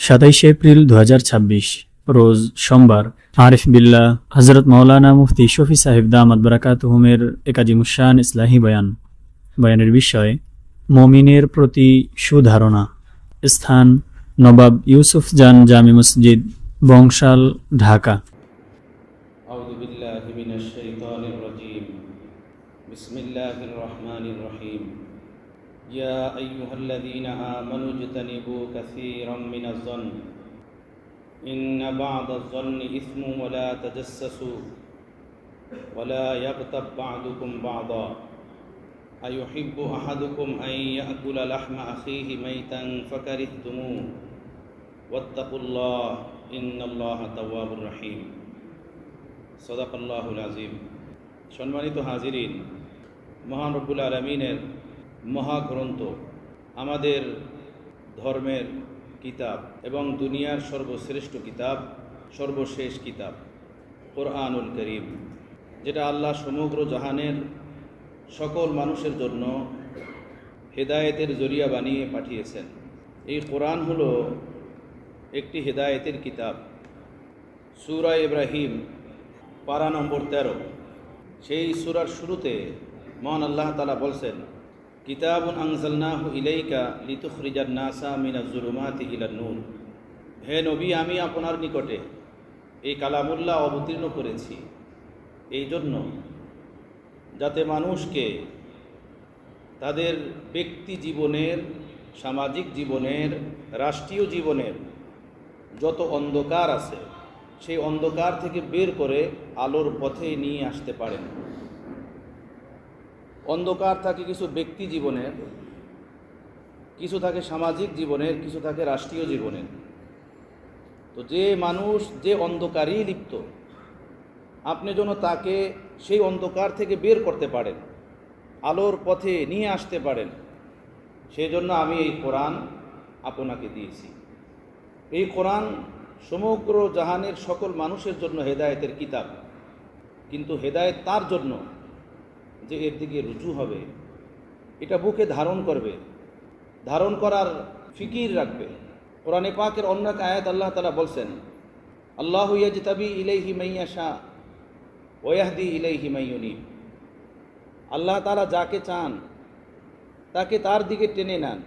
27 April 2026 রোজ সোমবার। আরিফ বিল্লাহ হজরত মৌলানা মুফতি শফি সাহেব দামাত বারাকাতুহুমের একাজিমুশান ইসলাহি বয়ানের বিষয় মুমিনের প্রতি সুধারণা। স্থান নবাব ইউসুফ জান জামি মসজিদ, বংশাল, ঢাকা। আউযু বিল্লাহি মিনাশ শাইতানির রাজীম। বিসমিল্লাহির রহমানির রহিম। ইয়া আইয়ুহাল্লাযীনা আমানু ইজতানিবু কাসীরাম মিনাজ-যন্ন ইন্না বা'দাজ-যন্নি ইসমুন ওয়া লা তাজাসসাসু ওয়া লা ইয়াগতাব বা'দুকুম বা'দা আইয়ুহিব্বু আহাদুকুম আন ইয়াকুলা লাহমা আখীহি মাইতান ফাকারিহতুমুহু ওয়াত্তাকুল্লাহ ইন্নাল্লাহা তাওয়াবুর রহিম। সাদাকাল্লাহুল আযীম। সম্মানিত হাজিরিন, মহান রব্বুল আলামিনের মহাগ্রন্থ, আমাদের ধর্মের কিতাব এবং দুনিয়ার সর্বশ্রেষ্ঠ কিতাব, সর্বশেষ কিতাব কোরআনুল কারীম, যেটা আল্লাহ সমগ্র জাহানের সকল মানুষের জন্য হেদায়েতের জরিয়া বানিয়ে পাঠিয়েছেন। এই কোরআন হলো একটি হেদায়েতের কিতাব। সূরা ইব্রাহিম পারা নম্বর 13, সেই সূরার শুরুতে মহান আল্লাহ তাআলা বলছেন, কিতাবুন আনজালনাহু ইলাইকা লিতুখরিজান নাসা মিনাজ-জুলুমাতি ইলান-নূর। হে নবী, আমি আপনার নিকটে এই কালামুল্লাহ অবতীর্ণ করেছি এই জন্য যাতে মানুষকে তাদের ব্যক্তি জীবনের, সামাজিক জীবনের, রাষ্ট্রীয় জীবনের যত অন্ধকার আছে সেই অন্ধকার থেকে বের করে আলোর পথে নিয়ে আসতে পারেন। অন্ধকার থাকে কিছু ব্যক্তি জীবনের, কিছু থাকে সামাজিক জীবনের, কিছু থাকে রাষ্ট্রীয় জীবনের। তো যে মানুষ যে অন্ধকারেই লিপ্ত, আপনি যেন তাকে সেই অন্ধকার থেকে বের করতে পারেন, আলোর পথে নিয়ে আসতে পারেন, সেই জন্য আমি এই কোরআন আপনাকে দিয়েছি। এই কোরআন সমগ্র জাহানের সকল মানুষের জন্য হেদায়েতের কিতাব, কিন্তু হেদায়েত তার জন্য যে এর দিকে রুজু হবে, এটা বুকে ধারণ করবে, ধারণ করার ফিকির রাখবে। কোরআনে পাকের অন্য এক আয়াত আল্লাহ তাআলা বলছেন, আল্লাহু ইয়াজতাবি ইলাইহি মাইয়াশা ওয়া ইয়াহদি ইলাইহি মাইয়ুনিব। আল্লাহ তাআলা যাকে চান তাকে তার দিকে টেনে নেন,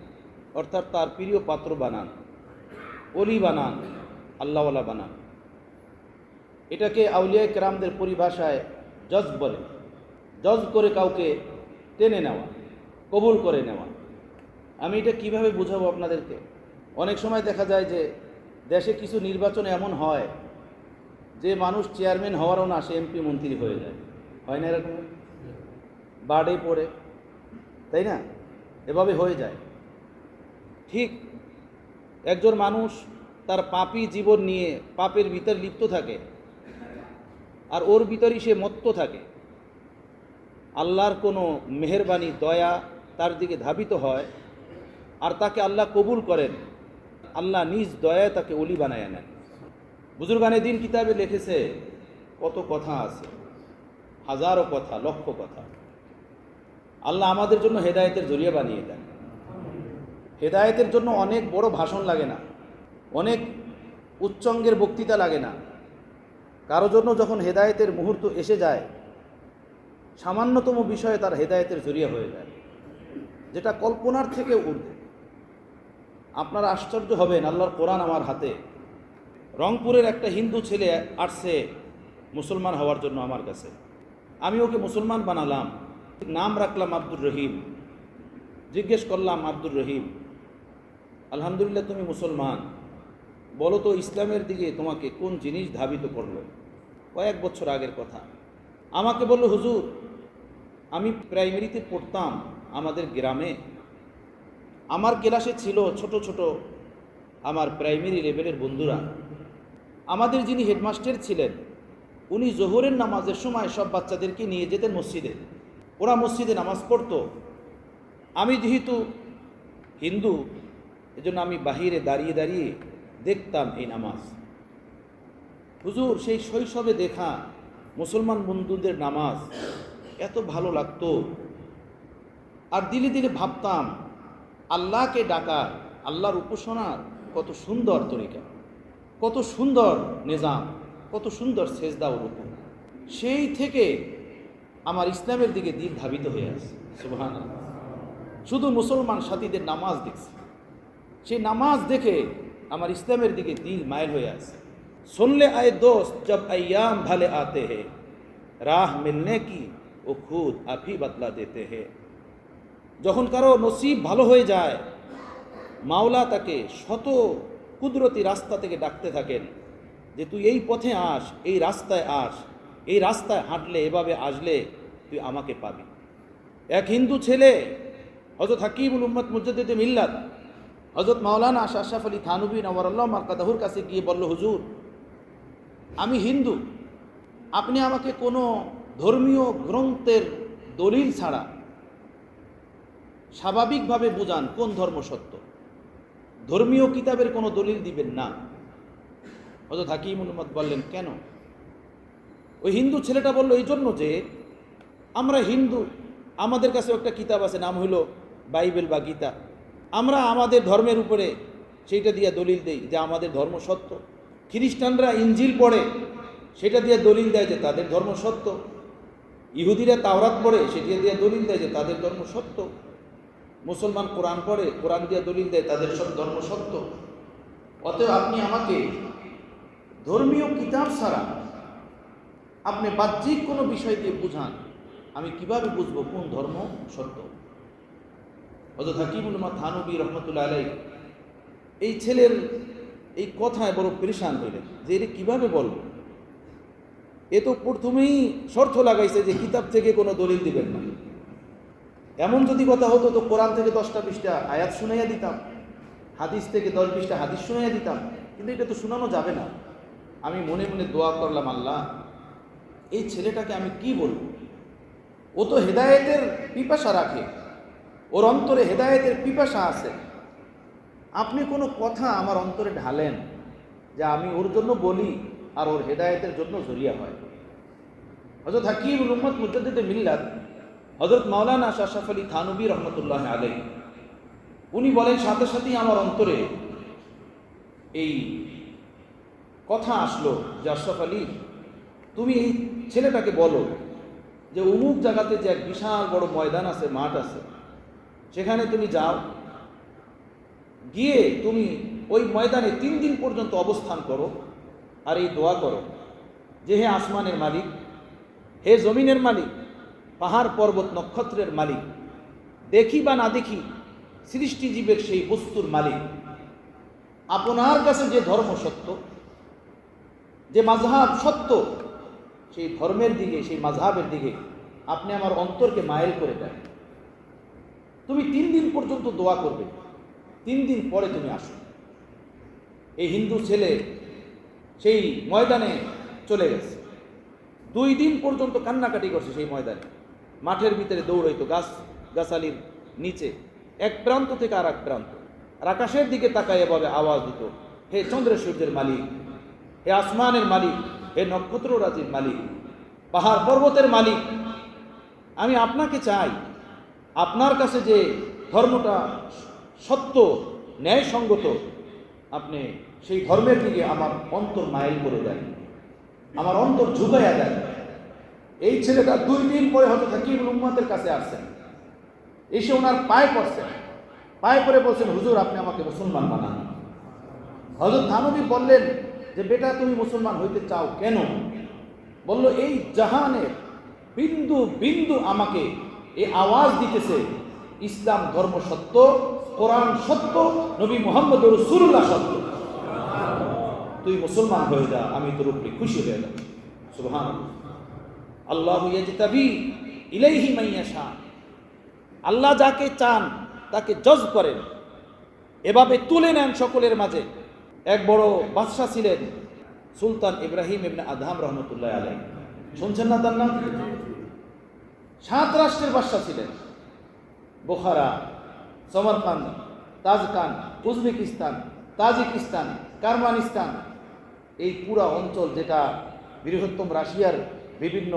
অর্থাৎ তার প্রিয় পাত্র বানান, ওলি বানান, আল্লাহওয়ালা বানান। এটাকে আউলিয়া কেরামদের পরিভাষায় জজ বলে। জজ করে কাউকে টেনে নেওয়া, কবুল করে নেওয়া। আমি এটা কিভাবে বুঝাবো আপনাদেরকে? অনেক সময় দেখা যায় যে দেশে কিছু নির্বাচন এমন হয় যে মানুষ চেয়ারম্যান হওয়ারও না, সে এমপি মন্ত্রী হয়ে যায়। হয় না এরকম? বার্ডে পড়ে, তাই না? এভাবে হয়ে যায়। ঠিক একজন মানুষ তার পাপী জীবন নিয়ে পাপের ভিতর লিপ্ত থাকে, আর ওর ভিতরই সে মত্ত থাকে। আল্লাহর কোনো মেহেরবানি, দয়া তার দিকে ধাবিত হয়, আর তাকে আল্লাহ কবুল করেন। আল্লাহ নিজ দয়ায় তাকে ওলি বানায় নেন। বুজুর্গানে দিন কিতাবে লিখেছে, কত কথা আছে, হাজারো কথা, লক্ষ কথা। আল্লাহ আমাদের জন্য হেদায়েতের জরিয়া বানিয়ে দেন। হেদায়েতের জন্য অনেক বড় ভাষণ লাগে না, অনেক উচ্চঙ্গের বক্তৃতা লাগে না। কারো জন্য যখন হেদায়েতের মুহূর্ত এসে যায়, সামান্যতম বিষয়ে তার হেদায়েতের জরিয়া হয়ে যায়, যেটা কল্পনার থেকে ঊর্ধ্বে। আপনারা আশ্চর্য হবেন, আল্লাহর কোরআন আমার হাতে। রংপুরের একটা হিন্দু ছেলে আসছে মুসলমান হওয়ার জন্য আমার কাছে। আমি ওকে মুসলমান বানালাম, নাম রাখলাম আব্দুর রহিম। জিজ্ঞেস করলাম, আব্দুর রহিম, আলহামদুলিল্লাহ তুমি মুসলমান, বলো তো ইসলামের দিকে তোমাকে কোন জিনিস ধাবিত করলো? কয়েক বছর আগের কথা। আমাকে বলল, হুজুর, আমি প্রাইমারিতে পড়তাম আমাদের গ্রামে। আমার ক্লাসে ছিল ছোট ছোট আমার প্রাইমারি লেভেলের বন্ধুরা। আমাদের যিনি হেডমাস্টার ছিলেন, উনি জোহরের নামাজের সময় সব বাচ্চাদেরকে নিয়ে যেতেন মসজিদে। ওরা মসজিদে নামাজ পড়তো। আমি যেহেতু হিন্দু, এজন্য আমি বাহিরে দাঁড়িয়ে দাঁড়িয়ে দেখতাম এই নামাজ। হুজুর, সেই শৈশবে দেখা মুসলমান বন্ধুদের নামাজ এত ভালো লাগতো, আর দিলে দিলে ভাবতাম আল্লাহকে ডাকার, আল্লাহর উপাসনার কত সুন্দর তরিকা, কত সুন্দর নিজাম, কত সুন্দর সেজদা ও রুকু। সেই থেকে আমার ইসলামের দিকে দিল ধাবিত হয়ে আছে। সুবহানাল্লাহ। শুধু মুসলমান সাথীদের নামাজ দেখছি, সেই নামাজ দেখে আমার ইসলামের দিকে দিল মাইল হয়ে আছে। सुनले आए दोस्त जब अय्याम भले आते हैं, राह मिलने की वो खुद आप ही बतला देते हैं। যখন কারো নসিব ভালো হয়ে যায়, মাওলা তাকে শত কুদরতি রাস্তা থেকে ডাকতে থাকেন যে তুই এই পথে আস, এই রাস্তায় আস, এই রাস্তায় হাঁটলে, এভাবে আসলে তুই আমাকে পাবি। এক হিন্দু ছেলে হযরত হাকিমুল উম্মত মুজাদ্দিদে মিল্লাত হযরত মাওলানা আশরাফ আলী থানভী নওয়ারাল্লাহ মারকাদাহুর কাছে গিয়ে বলল, হুজুর আমি হিন্দু, আপনি আমাকে কোনো ধর্মীয় গ্রন্থের দলিল ছাড়া স্বাভাবিকভাবে বুঝান কোন ধর্ম সত্য। ধর্মীয় কিতাবের কোনো দলিল দিবেন না। হযরত হাকিমুল উম্মত বললেন, কেন? ওই হিন্দু ছেলেটা বলল, এই জন্য যে আমরা হিন্দু, আমাদের কাছে একটা কিতাব আছে, নাম হলো বাইবেল বা গীতা। আমরা আমাদের ধর্মের উপরে সেইটা দিয়ে দলিল দেই যে আমাদের ধর্ম সত্য। খ্রিস্টানরা ইঞ্জিল পড়ে, সেটা দিয়ে দলিল দেয় যে তাদের ধর্ম সত্য। ইহুদিরা তাওরাত পড়ে, সেটা দিয়ে দলিল দেয় যে তাদের ধর্ম সত্য। মুসলমান কোরআন পড়ে, কোরআন দিয়ে দলিল দেয় তাদের সব ধর্ম সত্য। অতএব আপনি আমাকে ধর্মীয় কিতাব ছাড়া আপনি বাহ্যিক কোনো বিষয় দিয়ে বুঝান, আমি কিভাবে বুঝবো কোন ধর্ম সত্য। হযরত হাকিমুল উম্মত থানভী রহমতুল্লাহ আলাইহি এই ছেলের এই কথায় বড় পরেশান হইলেন যে এটা কীভাবে বলবো। এ তো প্রথমেই শর্ত লাগাইছে যে কিতাব থেকে কোনো দলিল দিবেন না। এমন যদি কথা হতো তো কোরআন থেকে 10টা 20টা আয়াত শুনাইয়া দিতাম, হাদিস থেকে 10-20টা হাদিস শুনাইয়া দিতাম, কিন্তু এটা তো শোনানো যাবে না। আমি মনে মনে দোয়া করলাম, আল্লাহ এই ছেলেটাকে আমি কি বলবো? ও তো হেদায়েতের পিপাসা রাখে, ওর অন্তরে হেদায়েতের পিপাসা আছে। আপনি কোনো কথা আমার অন্তরে ঢালেন যে আমি ওর জন্য বলি আর ওর হেদায়েতের জন্য জরিয়া হয়। হযরত হাকিমুল উম্মত মুজাদ্দিদে মিল্লাত হযরত মাওলানা আশরাফ আলী থানভী রহমতুল্লাহ আলাইহি উনি বলেন, সাথে সাথেই আমার অন্তরে এই কথা আসলো যে আশরাফ আলী, তুমি এই ছেলেটাকে বলো যে অমুক জায়গাতে যে এক বিশাল বড় ময়দান আছে, মাঠ আছে, সেখানে তুমি যাও, গিয়ে তুমি ওই ময়দানে 3 দিন পর্যন্ত অবস্থান করো আর এই দোয়া করো যে হে আসমানের মালিক, হে জমিনের মালিক, পাহাড় পর্বত নক্ষত্রের মালিক, দেখি বা না দেখি সৃষ্টিজীবের সেই বস্তুর মালিক, আপনার কাছে যে ধর্ম সত্য, যে মাযহাব সত্য, সেই ধর্মের দিকে, সেই মাযহাবের দিকে আপনি আমার অন্তরকে মাইল করে দেন। তুমি 3 দিন পর্যন্ত দোয়া করবে, 3 দিন পরে তুমি আসো। এই হিন্দু ছেলে সেই ময়দানে চলে গেছে। 2 দিন পর্যন্ত কান্নাকাটি করছে সেই ময়দানে, মাঠের ভিতরে দৌড়াইতো, গাছালির নিচে এক প্রান্ত থেকে আর এক প্রান্ত, আর আকাশের দিকে তাকায় এভাবে আওয়াজ দিত, হে চন্দ্র সূর্যের মালিক, হে আসমানের মালিক, হে নক্ষত্র রাজির মালিক, পাহাড় পর্বতের মালিক, আমি আপনাকে চাই। আপনার কাছে যে ধর্মটা সত্য, ন্যায়সঙ্গত, আপনি সেই ধর্মের দিকে আমার অন্তর মাইল করে দেন, আমার অন্তর ঝুঁকাইয়া দেন। এই ছেলেটা 2 দিন পরে হযরত হাকিমুল উম্মতের কাছে আসছেন, এসে ওনার পায়ে পড়ছেন, পায়ে পড়ে বলছেন, হুজুর আপনি আমাকে মুসলমান বানান। হযরত থানভী বললেন যে বেটা তুমি মুসলমান হইতে চাও কেন? বলল, এই জাহানের বিন্দু বিন্দু আমাকে এই আওয়াজ দিতেছে, ইসলাম ধর্ম সত্য, কোরআন সত্য, নবী মুহাম্মদ রাসূলুল্লাহ সত্য, তুই মুসলমান হয়ে যা, আমি তোর উপরে খুশি হয়ে যাব। সুবহানাল্লাহ। আল্লাহু ইয়াজতাবি ইলাইহি মান ইয়াশা, আল্লাহ যাকে চান তাকে জজব করেন, এভাবে তুলে নেন সকলের মাঝে। এক বড় বাদশাহ ছিলেন সুলতান ইব্রাহিম ইবনে আদহাম রহমতুল্লাহ আলাইহি, শুনছেন না তার নাম? 7 রাষ্ট্রের বাদশাহ ছিলেন, বুখারা, সমরকান্দ, তাজকান, উজবেকিস্তান, তাজিকিস্তান, কারমানিস্তান, এই পুরা অঞ্চল যেটা বৃহত্তম রাশিয়ার বিভিন্ন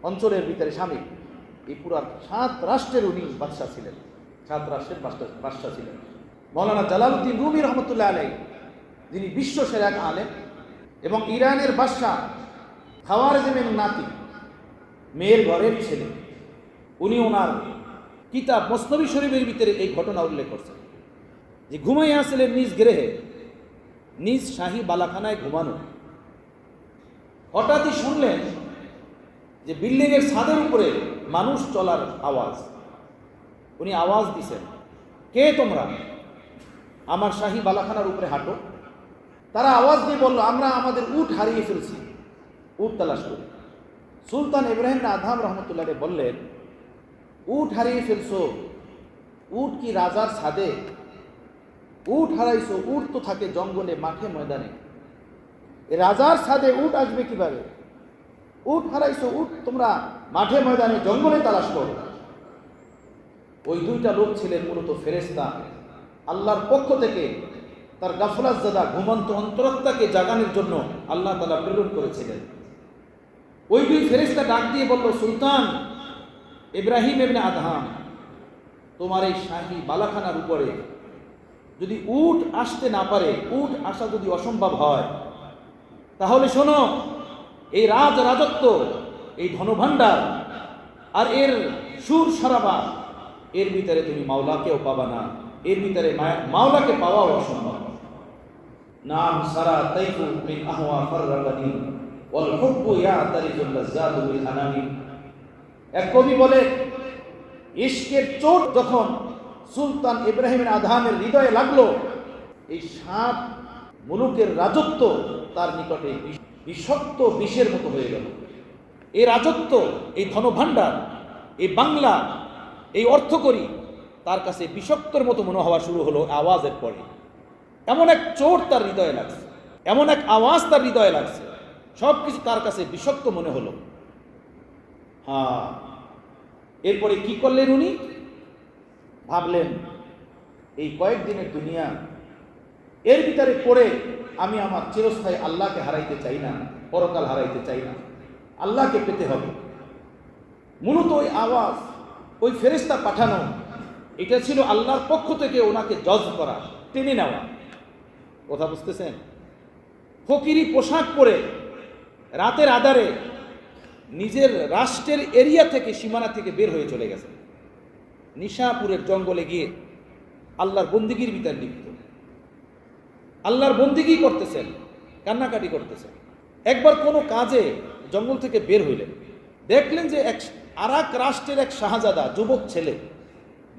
অঞ্চলের ভিতরে সামিল, এই পুরা 7 রাষ্ট্রের উনি বাদশাহ ছিলেন, 7 রাষ্ট্রের বাদশাহ ছিলেন। মৌলানা জালালউদ্দিন রুমি রহমতুল্লাহ আলাইহি, যিনি বিশ্ব সেরা এক আলেম এবং ইরানের বাদশাহ খাওয়ারেজমের নাতি, মেয়ের ঘরের ছেলে, উনি ওনার কিতাব মসনবী শরীফের ভিতরে এই ঘটনা উল্লেখ করছেন যে ঘুমাইয়া ছিলেন নিজ গৃহে, নিজ শাহী বালাখানায় ঘুমানো। হঠাৎই শুনলেন যে বিল্ডিংয়ের ছাদের উপরে মানুষ চলার আওয়াজ। উনি আওয়াজ দিছেন, কে তোমরা? আমার শাহী বালাখানার উপরে হাঁটো। তারা আওয়াজ দিয়ে বলল, আমরা আমাদের উট হারিয়ে ফেলছি, উট তালাশ করি। সুলতান ইব্রাহিম আদহাম রহমতুল্লাহ বললেন, উট হারিয়ে ফেলছো? উট কি রাজার ছাদে? উট হারাইছো? উট তো থাকে জঙ্গলে, মাঠে, ময়দানে। রাজার ছাদে উট আসবে কিভাবে? উট হারাইছো, উট তোমরা মাঠে, ময়দানে, জঙ্গলে তালাশ করো। ওই দুইটা লোক ছিলেন মূলত ফেরেশতা, আল্লাহর পক্ষ থেকে তার গাফলাতজাদা ঘুমন্ত অন্তরাত্মাকে জাগানোর জন্য আল্লাহ তাআলা প্রেরণ করেছিলেন। ওই দুই ফেরেশতা ডাক দিয়ে বলল, সুলতান ইব্রাহিম ইবনে আদহাম, তোমার এই শাহী বালাখানার উপরে যদি উট আসতে না পারে, উট আসা যদি অসম্ভব হয়, তাহলে শোনো, এই রাজত্ব, এই ধনভাণ্ডার আর এর সুর সারাবা, এর ভিতরে তুমি মাওলাকেও পাবা না, এর ভিতরে মাওলাকে পাওয়াও অসম্ভব। নাম সারা তাইফু মিন আহওয়া ফাররাকানি ওয়াল হুব্বু ইয়াতারিজুল লাজ্জাতু বিল আনামি। এক কবি বলে, ইশকের চোট যখন সুলতান ইব্রাহিমের আদহামের হৃদয়ে লাগলো, এই 7 মুলুকের রাজত্ব তার নিকটে বিষাক্ত বিষের মতো হয়ে গেল। এই রাজত্ব, এই ধনভাণ্ডার, এই বাংলা, এই অর্থকরী তার কাছে বিষাক্তর মতো মনে হওয়া শুরু হলো আওয়াজের পরে। এমন এক চোট তার হৃদয়ে লাগছে, এমন এক আওয়াজ তার হৃদয়ে লাগছে, সব কিছু তার কাছে বিষাক্ত মনে হলো। এরপরে কি করলেন উনি? ভাবলেন, এই কয়েকদিনের দুনিয়া, এর ভিতরে পড়ে আমি আমার চিরস্থায়ী আল্লাহকে হারাইতে চাই না, পরকাল হারাইতে চাই না, আল্লাহকে পেতে হবে। মূলত ওই আওয়াজ, ওই ফেরেশতা পাঠানো, এটা ছিল আল্লাহর পক্ষ থেকে ওনাকে জজ করা, টেনে নেওয়া। কথা বুঝতেছেন? ফকিরি পোশাক পরে রাতের আধারে নিজের রাষ্ট্রের এরিয়া থেকে, সীমানা থেকে বের হয়ে চলে গেছে, নিশাপুরের জঙ্গলে গিয়ে আল্লাহর বন্দিগির ভিতর লিপ্ত, আল্লাহর বন্দিগি করতেছেন, কান্নাকাটি করতেছেন। একবার কোনো কাজে জঙ্গল থেকে বের হইলেন, দেখলেন যে আরাক রাষ্ট্রের এক শাহজাদা যুবক ছেলে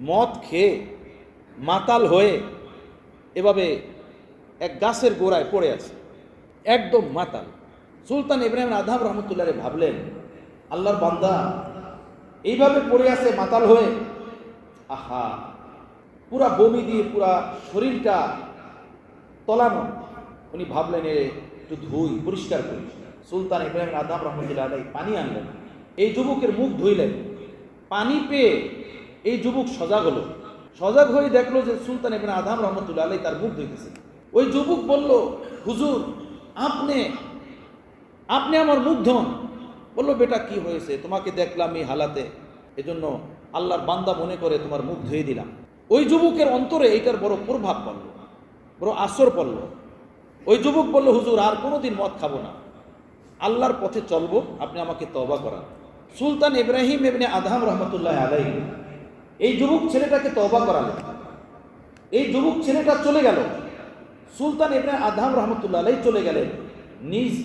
মদ খেয়ে মাতাল হয়ে এভাবে এক গাছের গোড়ায় পড়ে আছে, একদম মাতাল। সুলতান ইব্রাহিম আদহাম রহমতুল্লাহ ভাবলেন, আল্লাহর বান্দা এইভাবে পড়ে আছে মাতাল হয়ে, আহা, পুরা বমি দিয়ে পুরা শরীরটা তলানো। উনি ভাবলেন, একটু ধুই, পরিষ্কার করি। সুলতান ইব্রাহিম আদহাম রহমতুল্লাহ পানি আনলেন, এই যুবকের মুখ ধুইলেন। পানি পেয়ে এই যুবক সজাগ হলো, সজাগ হয়ে দেখলো যে সুলতান ইব্রাহিম আদহাম রহমতুল্লাহ তার মুখ ধুইতেছে। ওই যুবক বলল, হুজুর, আপনি আমার মুখ ধোন। বলল, বেটা কি হয়েছে? তোমাকে দেখলাম এই হালাতে, এজন্য আল্লাহর বান্দা মনে করে তোমার মুখ ধুয়ে দিলাম। ওই যুবকের অন্তরে এইটার বড় প্রভাব পড়ল, বড় আসর পড়ল। ওই যুবক বলল, হুজুর, আর কোনোদিন মদ খাবো না, আল্লাহর পথে চলবো, আপনি আমাকে তওবা করান। সুলতান ইব্রাহিম ইবনে আদহাম রহমতুল্লাহ আলাইহি এই যুবক ছেলেটাকে তওবা করালেন। এই যুবক ছেলেটা চলে গেল, সুলতান ইব্রাহিম আদহাম রহমতুল্লাহ আলাইহি চলে গেলেন নিজ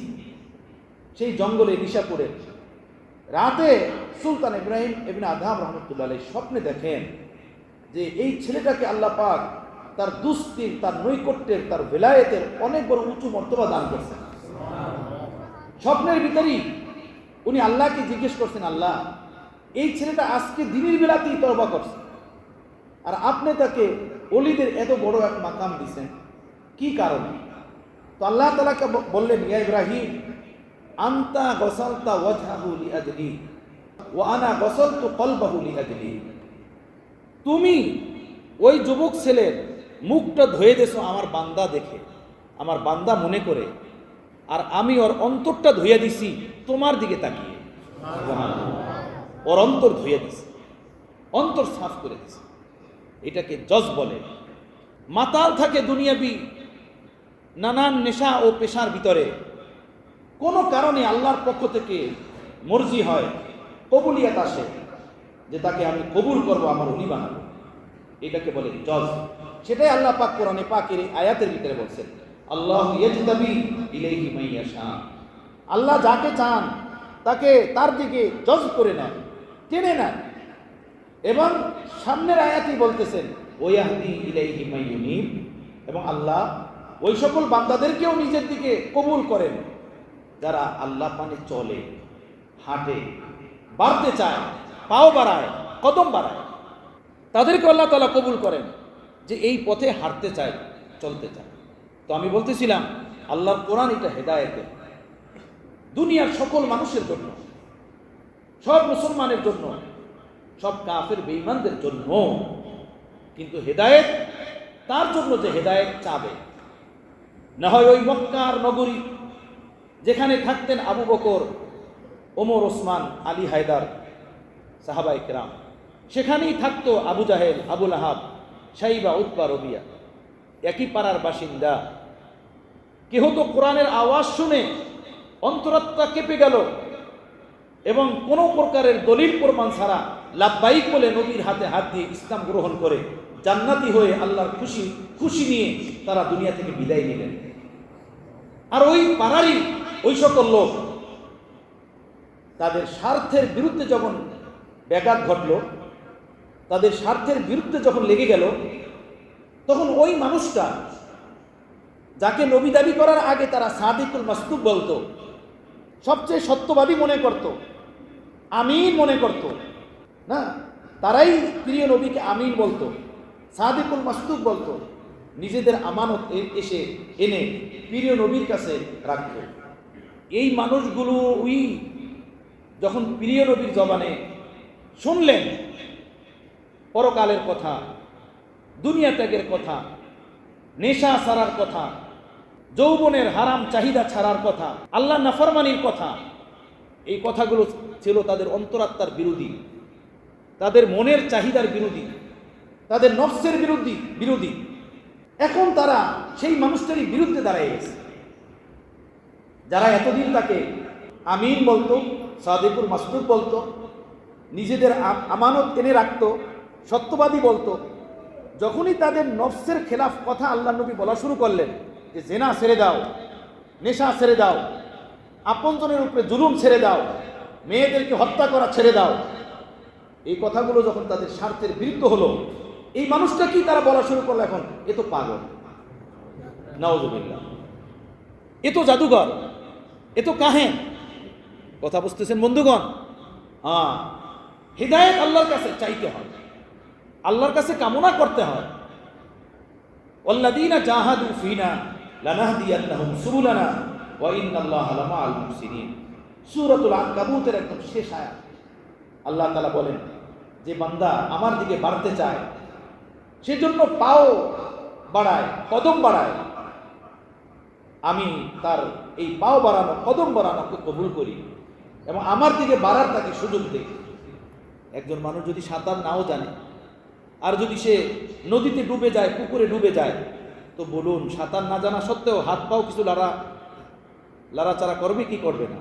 সেই জঙ্গলে নিশাপুরে। রাতে সুলতান ইব্রাহিম ইবনে আদহাম রহমতুল্লাহ আলাইহি স্বপ্নে দেখেন যে এই ছেলেটাকে আল্লাহ পাক তার দুস্তির, তার নৈকট্যের, তার বেলায়েতের অনেক বড় উঁচু মর্তবা দান করছেন। স্বপ্নের ভিতরেই উনি আল্লাহকে জিজ্ঞেস করছেন, আল্লাহ, এই ছেলেটা আজকে দিনের বেলাতেই তওবা করছে, আর আপনি তাকে ওলিদের এত বড় এক মাকাম দিচ্ছেন, কি কারণে? তো আল্লাহ তাআলাকে বললেন, ইয়া ইব্রাহিম, আনতা গসালতা ওয়াজহাহু লিআজলি ওয়া আনা গসালতু কলবাহু লিআজলি। তুমি ওই যুবক ছেলের মুখটা ধুয়ে দেছো আমার বান্দা দেখে, আমার বান্দা মনে করে, আর আমি ওর অন্তরটা ধুয়ে দিছি তোমার দিকে তাকিয়ে। ওর অন্তর ধুয়ে দিছি, অন্তর সাফ করে দিছি। এটাকে জজ বলে। মাতাল থাকে দুনিয়াবি নানান নেশা ও পেশার ভিতরে, কোনো কারণে আল্লাহর পক্ষ থেকে মর্জি হয়, কবুলিয়াত আসে যে তাকে আমি কবুল করব, আমার ওলি বানাবো, এটাকে বলে জজ। সেটাই আল্লাহ পাক কোরআনে পাকের এই আয়াতের ভিতরে বলছেন, আল্লাহ ইয়াজতাবি ইলাইহি মাইয়াশা, আল্লাহ যাকে চান তাকে তার দিকে জজ করে নেন, টেনে নেন। এবং সামনের আয়াতই বলতেছেন ওয়াহদি ইলাইহি মাইয়ুনিব, এবং আল্লাহ ওই সকল বান্দাদেরকেও নিজের দিকে কবুল করেন যারা আল্লাহ পানে চলে, হাঁটে, বাড়তে চায়, পাও বাড়ায়, কদম বাড়ায়, তাদেরকে আল্লাহ তাআলা কবুল করেন যে এই পথে হাঁটতে চায়, চলতে চায়। তো আমি বলতেছিলাম আল্লাহর কোরআন এটা হেদায়েতের, দুনিয়ার সকল মানুষের জন্য, সব মুসলমানের জন্য, সব কাফের বেঈমানদের জন্য। কিন্তু হেদায়েত তার জন্য যে হেদায়েত চাবে, না হয় ওই মক্কার নগরী যেখানে থাকতেন আবু বকর, ওমর, ওসমান, আলী, হায়দার, সাহাবায়ে কেরাম, সেখানেই থাকতো আবু জাহেল, আবু লাহাব, শাইবা, উতবা, রবিয়া, একই পাড়ার বাসিন্দা। কেহ তো কোরআনের আওয়াজ শুনে অন্তরাত্মা কেঁপে গেল এবং কোনো প্রকারের দলিল প্রমাণ ছাড়া লাব্বাইক বলে নবীর হাতে হাত দিয়ে ইসলাম গ্রহণ করে জান্নাতি হয়ে আল্লাহর খুশি নিয়ে তারা দুনিয়া থেকে বিদায় নিলেন। আর ওই পাড়ারই ওই সকল লোক তাদের স্বার্থের বিরুদ্ধে যখন ব্যাঘাত ঘটল, তাদের স্বার্থের বিরুদ্ধে যখন লেগে গেল, তখন ওই মানুষটা যাকে নবী দাবি করার আগে তারা সাদিকুল মাসদুক বলতো, সবচেয়ে সত্যবাদী মনে করত, আমিন মনে করত না, তারাই প্রিয় নবীকে আমিন বলতো, সাদিকুল মাসদুক বলতো, নিজেদের আমানত এসে এনে প্রিয় নবীর কাছে রাখত। এই মানুষগুলো ওই যখন প্রিয় নবীর জবানে শুনলেন পরকালের কথা, দুনিয়া ত্যাগের কথা, নেশা ছাড়ার কথা, যৌবনের হারাম চাহিদা ছাড়ার কথা, আল্লাহ নাফরমানির কথা, এই কথাগুলো ছিল তাদের অন্তরাত্মার বিরোধী, তাদের মনের চাহিদার বিরোধী, তাদের নফসের বিরোধী। এখন তারা সেই মানুষটারই বিরুদ্ধে দাঁড়িয়ে গেছে, যারা এতদিন তাকে আমিন বলতো, সাদিকুল মাসদুক বলতো, নিজেদের আমানত এনে রাখতো, সত্যবাদী বলতো। যখনই তাদের নফসের খেলাফ কথা আল্লাহ নবী বলা শুরু করলেন যে জেনা ছেড়ে দাও, নেশা ছেড়ে দাও, আপনজনের উপরে জুলুম ছেড়ে দাও, মেয়েদেরকে হত্যা করা ছেড়ে দাও, এই কথাগুলো যখন তাদের স্বার্থের বিরুদ্ধ হলো, এই মানুষটা কি তারা বলা শুরু করলো, এখন এ তো পাগল, নাউজুবিল্লাহ, এ তো জাদুঘর, এ তো কাহেন। কথা বুঝতেছেন বন্ধুগণ? হ্যাঁ, হিদায়াত আল্লাহর কাছে চাইতে হয়, আল্লাহর কাছে কামনা করতে হয়। ওয়াল্লাযীনা জাহাদু ফীনা লানাহদিয়ান্নাহুম সুবুলানা ওয়া ইন্নাল্লাহা লামাআল মুহসিনিন। সূরাতুল আনকাবুতের একদম শেষ আয়াত। আল্লাহ তাআলা বলেন যে বান্দা আমার দিকে বাড়তে চায়, সেজন্য পাও বাড়ায়, কদম বাড়ায়, আমি তার এই পাও বাড়ানো, কদম বাড়ানোকে কবুল করি এবং আমার দিকে বাড়ার তাকে সুযোগ দেই। একজন মানুষ যদি সাঁতার নাও জানে, আর যদি সে নদীতে ডুবে যায়, পুকুরে ডুবে যায়, তো বলুন সাঁতার না জানা সত্ত্বেও হাত পাও কিছু লাড়াচাড়া করবে কি করবে না?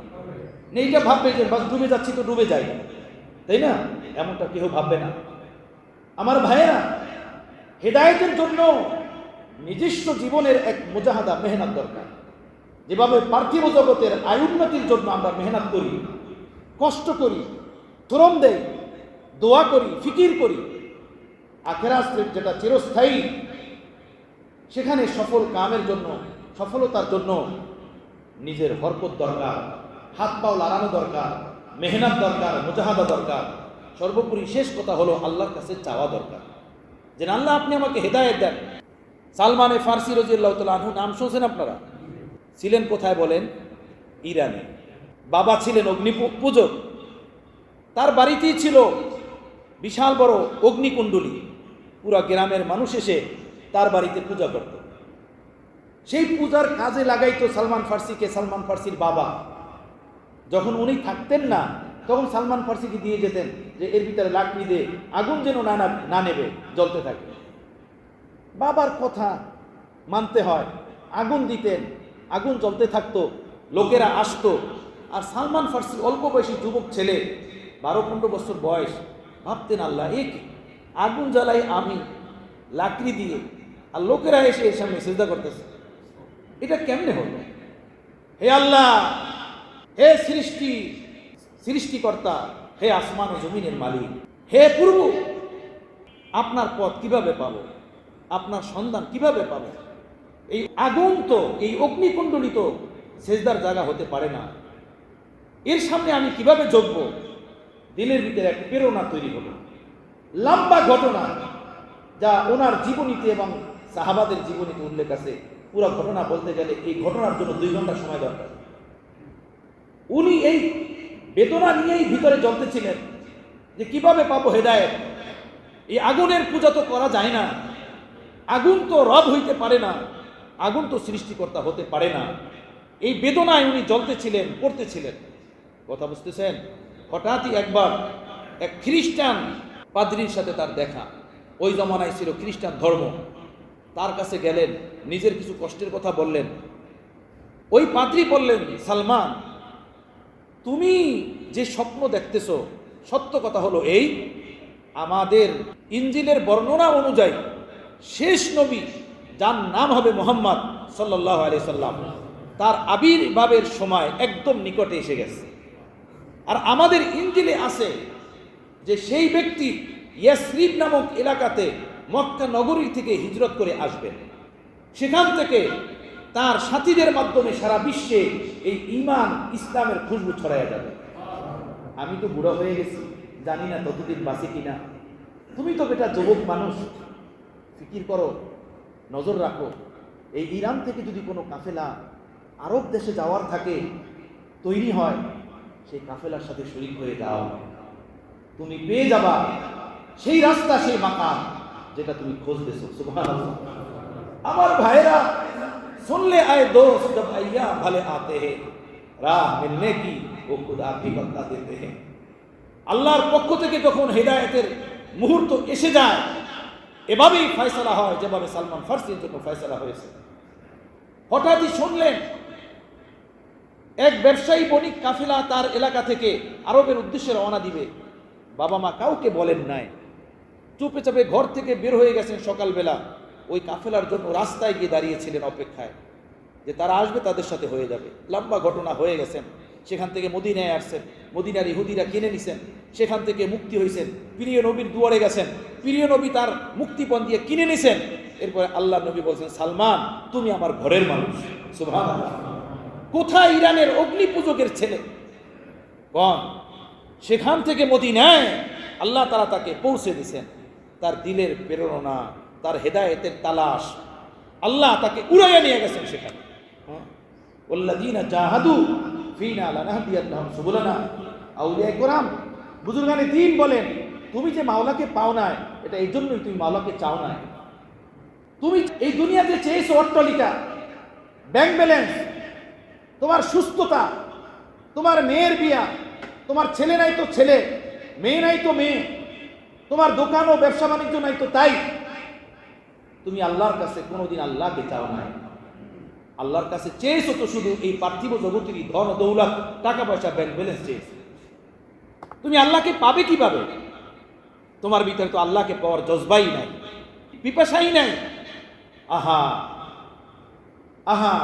এইটা ভাববে যে বাস ডুবে যাচ্ছি তো ডুবে যাই, তাই না? এমনটা কেউ ভাববে না। আমার ভাইয়েরা, হেদায়েতের জন্য নিজস্ব জীবনের এক মুজাহাদা, মেহনত দরকার। যেভাবে পার্থিব জগতের আয়ুন্নতির জন্য আমরা মেহনত করি, কষ্ট করি, শ্রম দেই, দোয়া করি, ফিকির করি, আখিরাত যেটা চিরস্থায়ী, সেখানে সফল কামের জন্য, সফলতার জন্য নিজের হরকত দরকার, হাত পাও লাগানো দরকার, মেহনত দরকার, মুজাহাদা দরকার। সর্বোপরি শেষ কথা হলো আল্লাহর কাছে চাওয়া দরকার, যে আল্লাহ আপনি আমাকে হেদায়েত দেন। সালমান ফারসি রাদিয়াল্লাহু তাআলা আনহু নাম শুনছেন আপনারা? ছিলেন কোথায় বলেন? ইরানে। বাবা ছিলেন অগ্নি পূজক, তার বাড়িতেই ছিল বিশাল বড় অগ্নিকুণ্ডলী। পুরা গ্রামের মানুষ এসে তার বাড়িতে পূজা করত। সেই পূজার কাজে লাগাইতো সালমান ফারসিকে সালমান ফারসির বাবা। যখন উনি থাকতেন না, তখন সালমান ফারসিকে দিয়ে যেতেন যে এর ভিতরে লাকড়ি দিয়ে আগুন যেন না নেবে, জ্বলতে থাকে। বাবার কথা মানতে হয়। আগুন দিতেন, আগুন জ্বলতে থাকতো, লোকেরা আসতো। আর সালমান ফার্সি অল্প বয়সী যুবক ছেলে, 12-15 বছর বয়স, ভাবতেন আল্লাহ এ কি, আগুন জ্বালাই আমি লাকড়ি দিয়ে, আর লোকেরা এসে এর সামনে সিজদা করতেছে, এটা কেমনে হলো? হে আল্লাহ, হে সৃষ্টিকর্তা, হে আসমান ও জমিনের মালিক, হে প্রভু, আপনার পথ কিভাবে পাবো, আপনার সন্ধান কিভাবে পাবো? এই আগুন তো, এই অগ্নিকুণ্ডলী তো সেজদার জায়গা হতে পারে না, এর সামনে আমি কিভাবে ঝুঁকব? দিলের ভিতরে এক প্রেরণা তৈরি হলো। লম্বা ঘটনা, যা ওনার জীবনীতে এবং সাহাবাদের জীবনীতে উল্লেখ আছে। পুরো ঘটনা বলতে গেলে এই ঘটনার জন্য 2 ঘন্টা সময় দরকার। উনি এই বেদনা নিয়েই ভিতরে জ্বলতেছিলেন যে কিভাবে পাবো হেদায়েত। এই আগুনের পূজা তো করা যায় না, আগুন তো রব হইতে পারে না, আগুন তো সৃষ্টিকর্তা হতে পারে না। এই বেদনায় উনি জ্বলতেছিলেন, পড়তেছিলেন। কথা বুঝতেছেন? হঠাৎই একবার এক খ্রিস্টান পাদ্রীর সাথে তার দেখা। ওই জমানায় ছিল খ্রিস্টান ধর্ম। তার কাছে গেলেন, নিজের কিছু কষ্টের কথা বললেন। ওই পাদ্রী বললেন, সালমান, তুমি যে স্বপ্ন দেখতেছো, সত্য কথা হলো এই, আমাদের ইঞ্জিলের বর্ণনা অনুযায়ী শেষ নবী, যার নাম হবে মুহাম্মদ সাল্লাল্লাহু আলাইহি সাল্লাম, তার আবির্ভাবের সময় একদম নিকটে এসে গেছে। আর আমাদের ইঞ্জিলে আছে যে সেই ব্যক্তি ইয়াসরিব নামক এলাকাতে মক্কা নগরী থেকে হিজরত করে আসবেন। সেখান থেকে তার সাথীদের মাধ্যমে সারা বিশ্বে এই ঈমান ইসলামের খুশবু ছড়ায়া যাবে। আমি তো বুড়ো হয়ে গেছি, জানি না ততদিন বাঁচি কিনা। তুমি তো বেটা যুবক মানুষ, ফিকির করো, নজর রাখো। এই ইরান থেকে যদি কোনো কাফেলা আরব দেশে যাওয়ার থাকে, তৈরি হয়, সেই কাফেলার সাথে শরীক হয়ে যাও। তুমি পেয়ে যাবা সেই রাস্তা, সেই মাকাম যেটা তুমি খুঁজতেছো। সুবহানাল্লাহ। আমার ভাইরা, सुनले आए दोस्त जब अय्याम भले आते हैं, राह मिलने की वो खुदा भी बता देते हैं। আল্লাহর পক্ষ থেকে যখন হেদায়েতের মুহূর্ত এসে যায়, এভাবেই ফয়সালা হয় যেভাবে সালমান ফার্সির জন্য ফয়সালা হয়েছে। হঠাৎই শুনলেন এক ব্যবসায়ী বণিক কাফেলা তার এলাকা থেকে আরবের উদ্দেশ্যে রওনা দিবে। বাবা মা কাউকে বলেন নাই, চুপে চাপে ঘর থেকে বের হয়ে গেছেন সকালবেলা। ওই কাফেলার জন্য রাস্তায় গিয়ে দাঁড়িয়েছিলেন অপেক্ষায় যে তারা আসবে, তাদের সাথে হয়ে যাবে। লম্বা ঘটনা হয়ে গেছেন। সেখান থেকে মদিনায় আসছেন, মদিনার ইহুদিরা কিনে নিছেন, সেখান থেকে মুক্তি হয়েছেন, প্রিয় নবীর দুয়ারে গেছেন, প্রিয় নবী তার মুক্তিপণ দিয়ে কিনে নিছেন। এরপরে আল্লাহ নবী বলছেন, সালমান তুমি আমার ঘরের মানুষ। সুবহানাল্লাহ। কোথায় ইরানের অগ্নি পূজকের ছেলে কোন? সেখান থেকে মদিনায় আল্লাহ তাআলা তাকে পৌঁছে দিয়েছেন। তার দিলের প্রেরণা, তার হেদায়েতের তালাশ, আল্লাহ তাকে উড়াইয়া নিয়ে গেছেন সেখানে। ওয়াল্লাযীনা জাহাদু ফীনা লানাহদিয়ান্নাহুম সুবুলানা। আউলিয়া কেরাম, বুজুর্গানে দ্বীন বলেন, তুমি যে মাওলাকে পাও না, এটা এই জন্যই তুমি মাওলাকে চাও না। তুমি এই দুনিয়াতে চেয়েছো অট্টালিকা, ব্যাংক ব্যালেন্স, তোমার সুস্থতা, তোমার মেয়ের বিয়া, তোমার ছেলে নাই তো ছেলে, মেয়ে নাই তো মেয়ে, তোমার দোকান ও ব্যবসা বাণিজ্য নাই তো তাই। তুমি আল্লাহর কাছে কোনোদিন আল্লাহকে চাও নাই। আল্লাহর কাছে চেয়েছো তো শুধু এই পার্থিব জগতেরই ধন দৌলত, টাকা পয়সা, ব্যাংক ব্যালেন্স চেয়েছো। তুমি আল্লাহকে পাবে কিভাবে? তোমার ভিতরে তো আল্লাহকে পাওয়ার জজবাই নাই, পিপাসাই নাই। আহা আহা,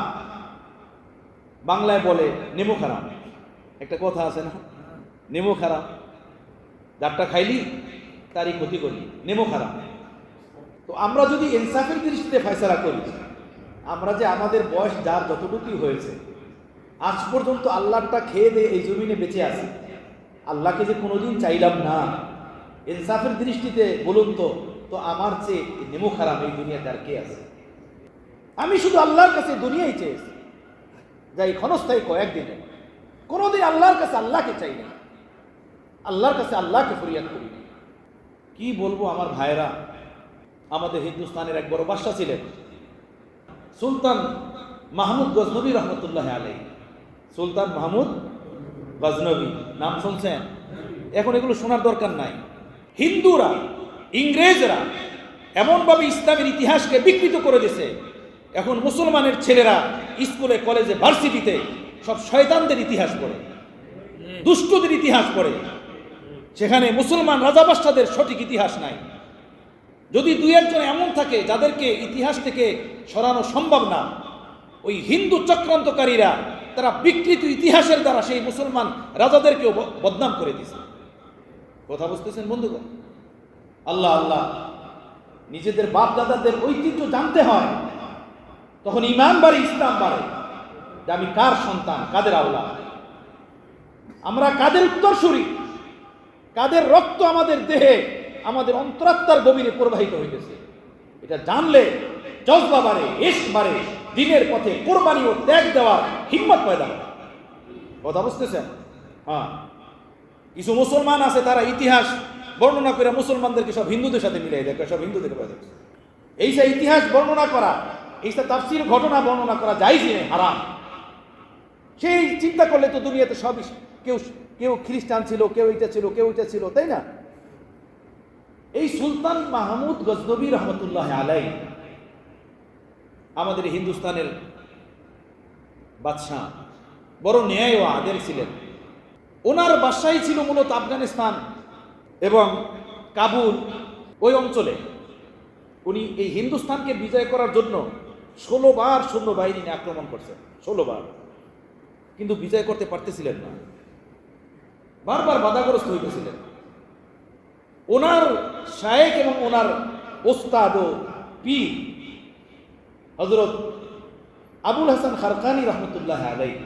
বাংলায় বলে নেমো খারাপ, একটা কথা আছে না, নেমো খারাপ, যারটা খাইলি তারই ক্ষতি করি, নেমো খারাপ। তো আমরা যদি ইনসাফের দৃষ্টিতে ফয়সালা করি, আমরা যে আমাদের বয়স যার যতটুকুই হয়েছে, আজ পর্যন্ত আল্লাহটা খেয়ে দিয়ে এই জমিনে বেঁচে আছি, আল্লাহকে যে কোনোদিন চাইলাম না, ইনসাফের দৃষ্টিতে বলুন তো আমার চেয়ে নেমো খারাপ এই দুনিয়াতে আর কে আছে? আমি শুধু আল্লাহর কাছে দুনিয়াই চেয়েছি, যাই ক্ষণস্থায়ী কয়েকদিনে, কোনোদিন আল্লাহর কাছে আল্লাহকে চাই না, আল্লাহর কাছে আল্লাহকে ফরিয়াদ করি। কি বলবো আমার ভাইরা, আমাদের হিন্দুস্তানের এক বড় বাদশা ছিলেন সুলতান মাহমুদ গজনবী রহমতুল্লাহ আলাইহি। সুলতান মাহমুদ গজনবী নাম শুনছেন? এখন এগুলো শোনার দরকার নাই। হিন্দুরা, ইংরেজরা এমনভাবে ইসলামের ইতিহাসকে বিকৃত করে দিয়েছে। এখন মুসলমানের ছেলেরা স্কুলে কলেজে ভার্সিটিতে সব শয়তানদের ইতিহাস পড়ে, দুষ্টদের ইতিহাস পড়ে। সেখানে মুসলমান রাজাবাদশাদের সঠিক ইতিহাস নাই। যদি দুই একজন এমন থাকে যাদেরকে ইতিহাস থেকে সরানো সম্ভব না, ওই হিন্দু চক্রান্তকারীরা তারা বিকৃত ইতিহাসের দ্বারা সেই মুসলমান রাজাদেরকেও বদনাম করে দিয়েছে। কথা বুঝতেছেন বন্ধুগণ? আল্লাহ আল্লাহ, নিজেদের বাপ দাদাদের ঐতিহ্য জানতে হয়, তখন ঈমান বাড়ে, ইসলাম বাড়ে, যে আমি কার সন্তান, কাদের আওলাদ, আমরা কাদের উত্তরসূরি, কাদের রক্ত আমাদের দেহে, আমাদের অন্তরাত্মার গভীরে প্রবাহিত হইতেছে। এটা জানলে জজবা বাড়ে, ইশক বাড়ে, দিনের পথে কোরবানি ও ত্যাগ দেওয়ার হিম্মত পয়দা হয়। কথা বুঝতেছেন? হ্যাঁ, কিছু মুসলমান আছে তারা ইতিহাস বর্ণনা করে মুসলমানদেরকে সব হিন্দুদের সাথে মিলাই দেখে, সব হিন্দুদের পয়দা। এইসব ইতিহাস বর্ণনা করা, এইসব তাফসীর ঘটনা বর্ণনা করা জায়েজ নয়, হারাম। সেই চিন্তা করলে তো দুনিয়াতে সবই, কেউ কেউ খ্রিস্টান ছিল, কেউ এটা ছিল, কেউ এটা ছিল, তাই না? এই সুলতান মাহমুদ গজনবী রহমতুল্লাহ আলাইহি আমাদের হিন্দুস্তানের বাদশাহ, বড় ন্যায় ও আদের ছিলেন। ওনার বাদশাহী ছিল মূলত আফগানিস্তান এবং কাবুল, ওই অঞ্চলে। উনি এই হিন্দুস্তানকে বিজয় করার জন্য 16 বার সৈন্যবাহিনী নিয়ে আক্রমণ করছেন, 16 বার, কিন্তু বিজয় করতে পারতেছিলেন না, বারবার বাধাগ্রস্ত হইতেছিলেন। ওনার শায়েখ এবং ওনার ওস্তাদ ও পীর হযরত আবুল হাসান খারকানি রহমতুল্লাহ আলাইহি,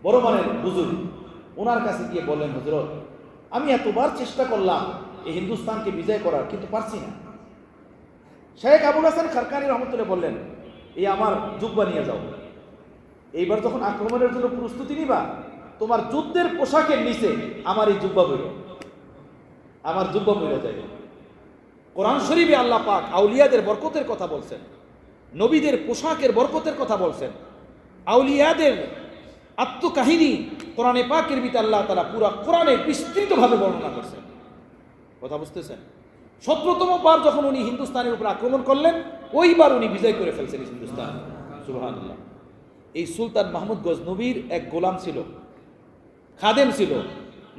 বড় মানের বুজুর্গ, ওনার কাছে গিয়ে বললেন, হযরত, আমি এতবার চেষ্টা করলাম এই হিন্দুস্তানকে বিজয় করার, কিন্তু পারছি না। শায়েখ আবুল হাসান খারকানি রহমতুল্লাহ বললেন, এই আমার জুব্বা নিয়ে যাও, এইবার যখন আক্রমণের জন্য প্রস্তুতি নিবা, তোমার যুদ্ধের পোশাকের নিচে আমার এই জুব্বা বইল, আমার জুব্বা বইলে যায়। কোরআন শরীফে আল্লাহ পাক আউলিয়াদের বরকতের কথা বলছেন, নবীদের পোশাকের বরকতের কথা বলছেন, আউলিয়াদের আত্মকাহিনী কোরআনে পাকের ভিতরে আল্লাহ তাআলা পুরা কোরআনে বিস্তৃতভাবে বর্ণনা করছেন। কথা বুঝতেছেন? 17তম বার যখন উনি হিন্দুস্তানের উপর আক্রমণ করলেন, ওইবার উনি বিজয় করে ফেলছেন হিন্দুস্তান। সুবহানাল্লাহ। এই সুলতান মাহমুদ গজনবীর এক গোলাম ছিল, খাদেম ছিল,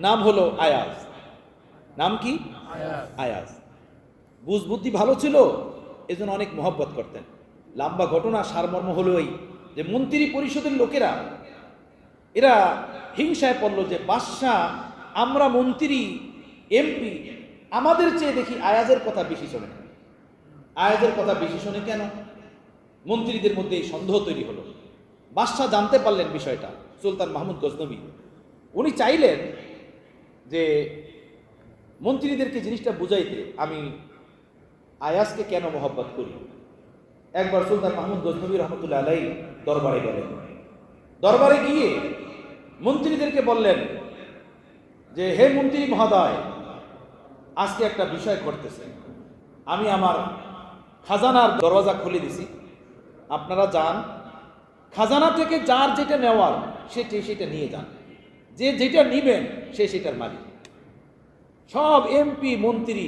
নাম হলো আয়াজ। নাম কি? আয়াজ। বুঝবুদ্ধি ভালো ছিল, এজন্য অনেক মহব্বত করতেন। লম্বা ঘটনা, সারমর্ম হলো এই যে মন্ত্রী পরিষদের লোকেরা এরা হিংসায় পড়ল যে বাদশাহ, আমরা মন্ত্রী এমপি, আমাদের চেয়ে দেখি আয়াজের কথা বেশি শোনে। আয়াজের কথা বেশি শোনে কেন? মন্ত্রীদের মধ্যে এই সন্দেহ তৈরি হলো। বাদশাহ জানতে পারলেন বিষয়টা, সুলতান মাহমুদ গজনবী। উনি চাইলেন যে মন্ত্রীদেরকে জিনিসটা বুঝাইতে, আমি আয়াজকে কেন মহব্বত করি। একবার সুলতান মাহমুদ গজনবী রহমতুল্লাহ আলাইহি দরবারে গেলেন। দরবারে গিয়ে মন্ত্রীদেরকে বললেন যে, হে মন্ত্রী মহোদয়, আজকে একটা বিষয় ঘটতেছে, আমি আমার খাজানার দরওয়াজা খুলে দিছি, আপনারা যান, খাজানা থেকে যার যেটা নেওয়ার সেটা নিয়ে যান, যে যেটা নিবেন সেটার মালিক। সব এমপি মন্ত্রী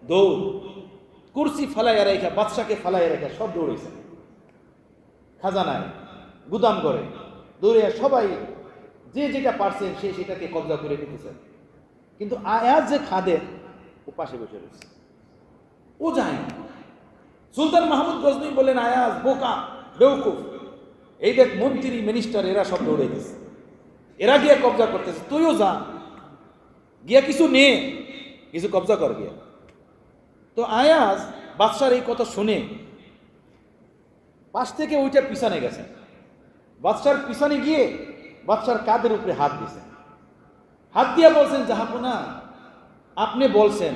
দৌড়, কুরসি ফালাইয়া রেখা, বাদশাকে ফালাইয়া রেখা সব দৌড়েছে খাজানায়, গুদাম করে দৌড়ে, সবাই যে যেটা পারছেন সেটাকে কবজা করে নিতেছেন। কিন্তু আয়াজ যে খাদেম, ও পাশে বসে রয়েছে, ও যায় না। সুলতান মাহমুদ গজনবী বললেন, আয়াজ বোকা, বেউকুফ, এই দেখ মন্ত্রী মিনিস্টার এরা সব দৌড়ে গেছে, এরা গিয়ে কবজা করতেছে, তুইও যা, গিয়া কিছু নে, কিছু কবজা কর গিয়া। তো আয়াজ বাদশার এই কথা শুনে পাশ থেকে ওইটা পিছনে গেছে, বাদশার পিছনে গিয়ে বাদশার কাঁধের উপরে হাত দিয়েছেন, হাত দিয়া বলছেন, জাহাপনা, আপনি বলছেন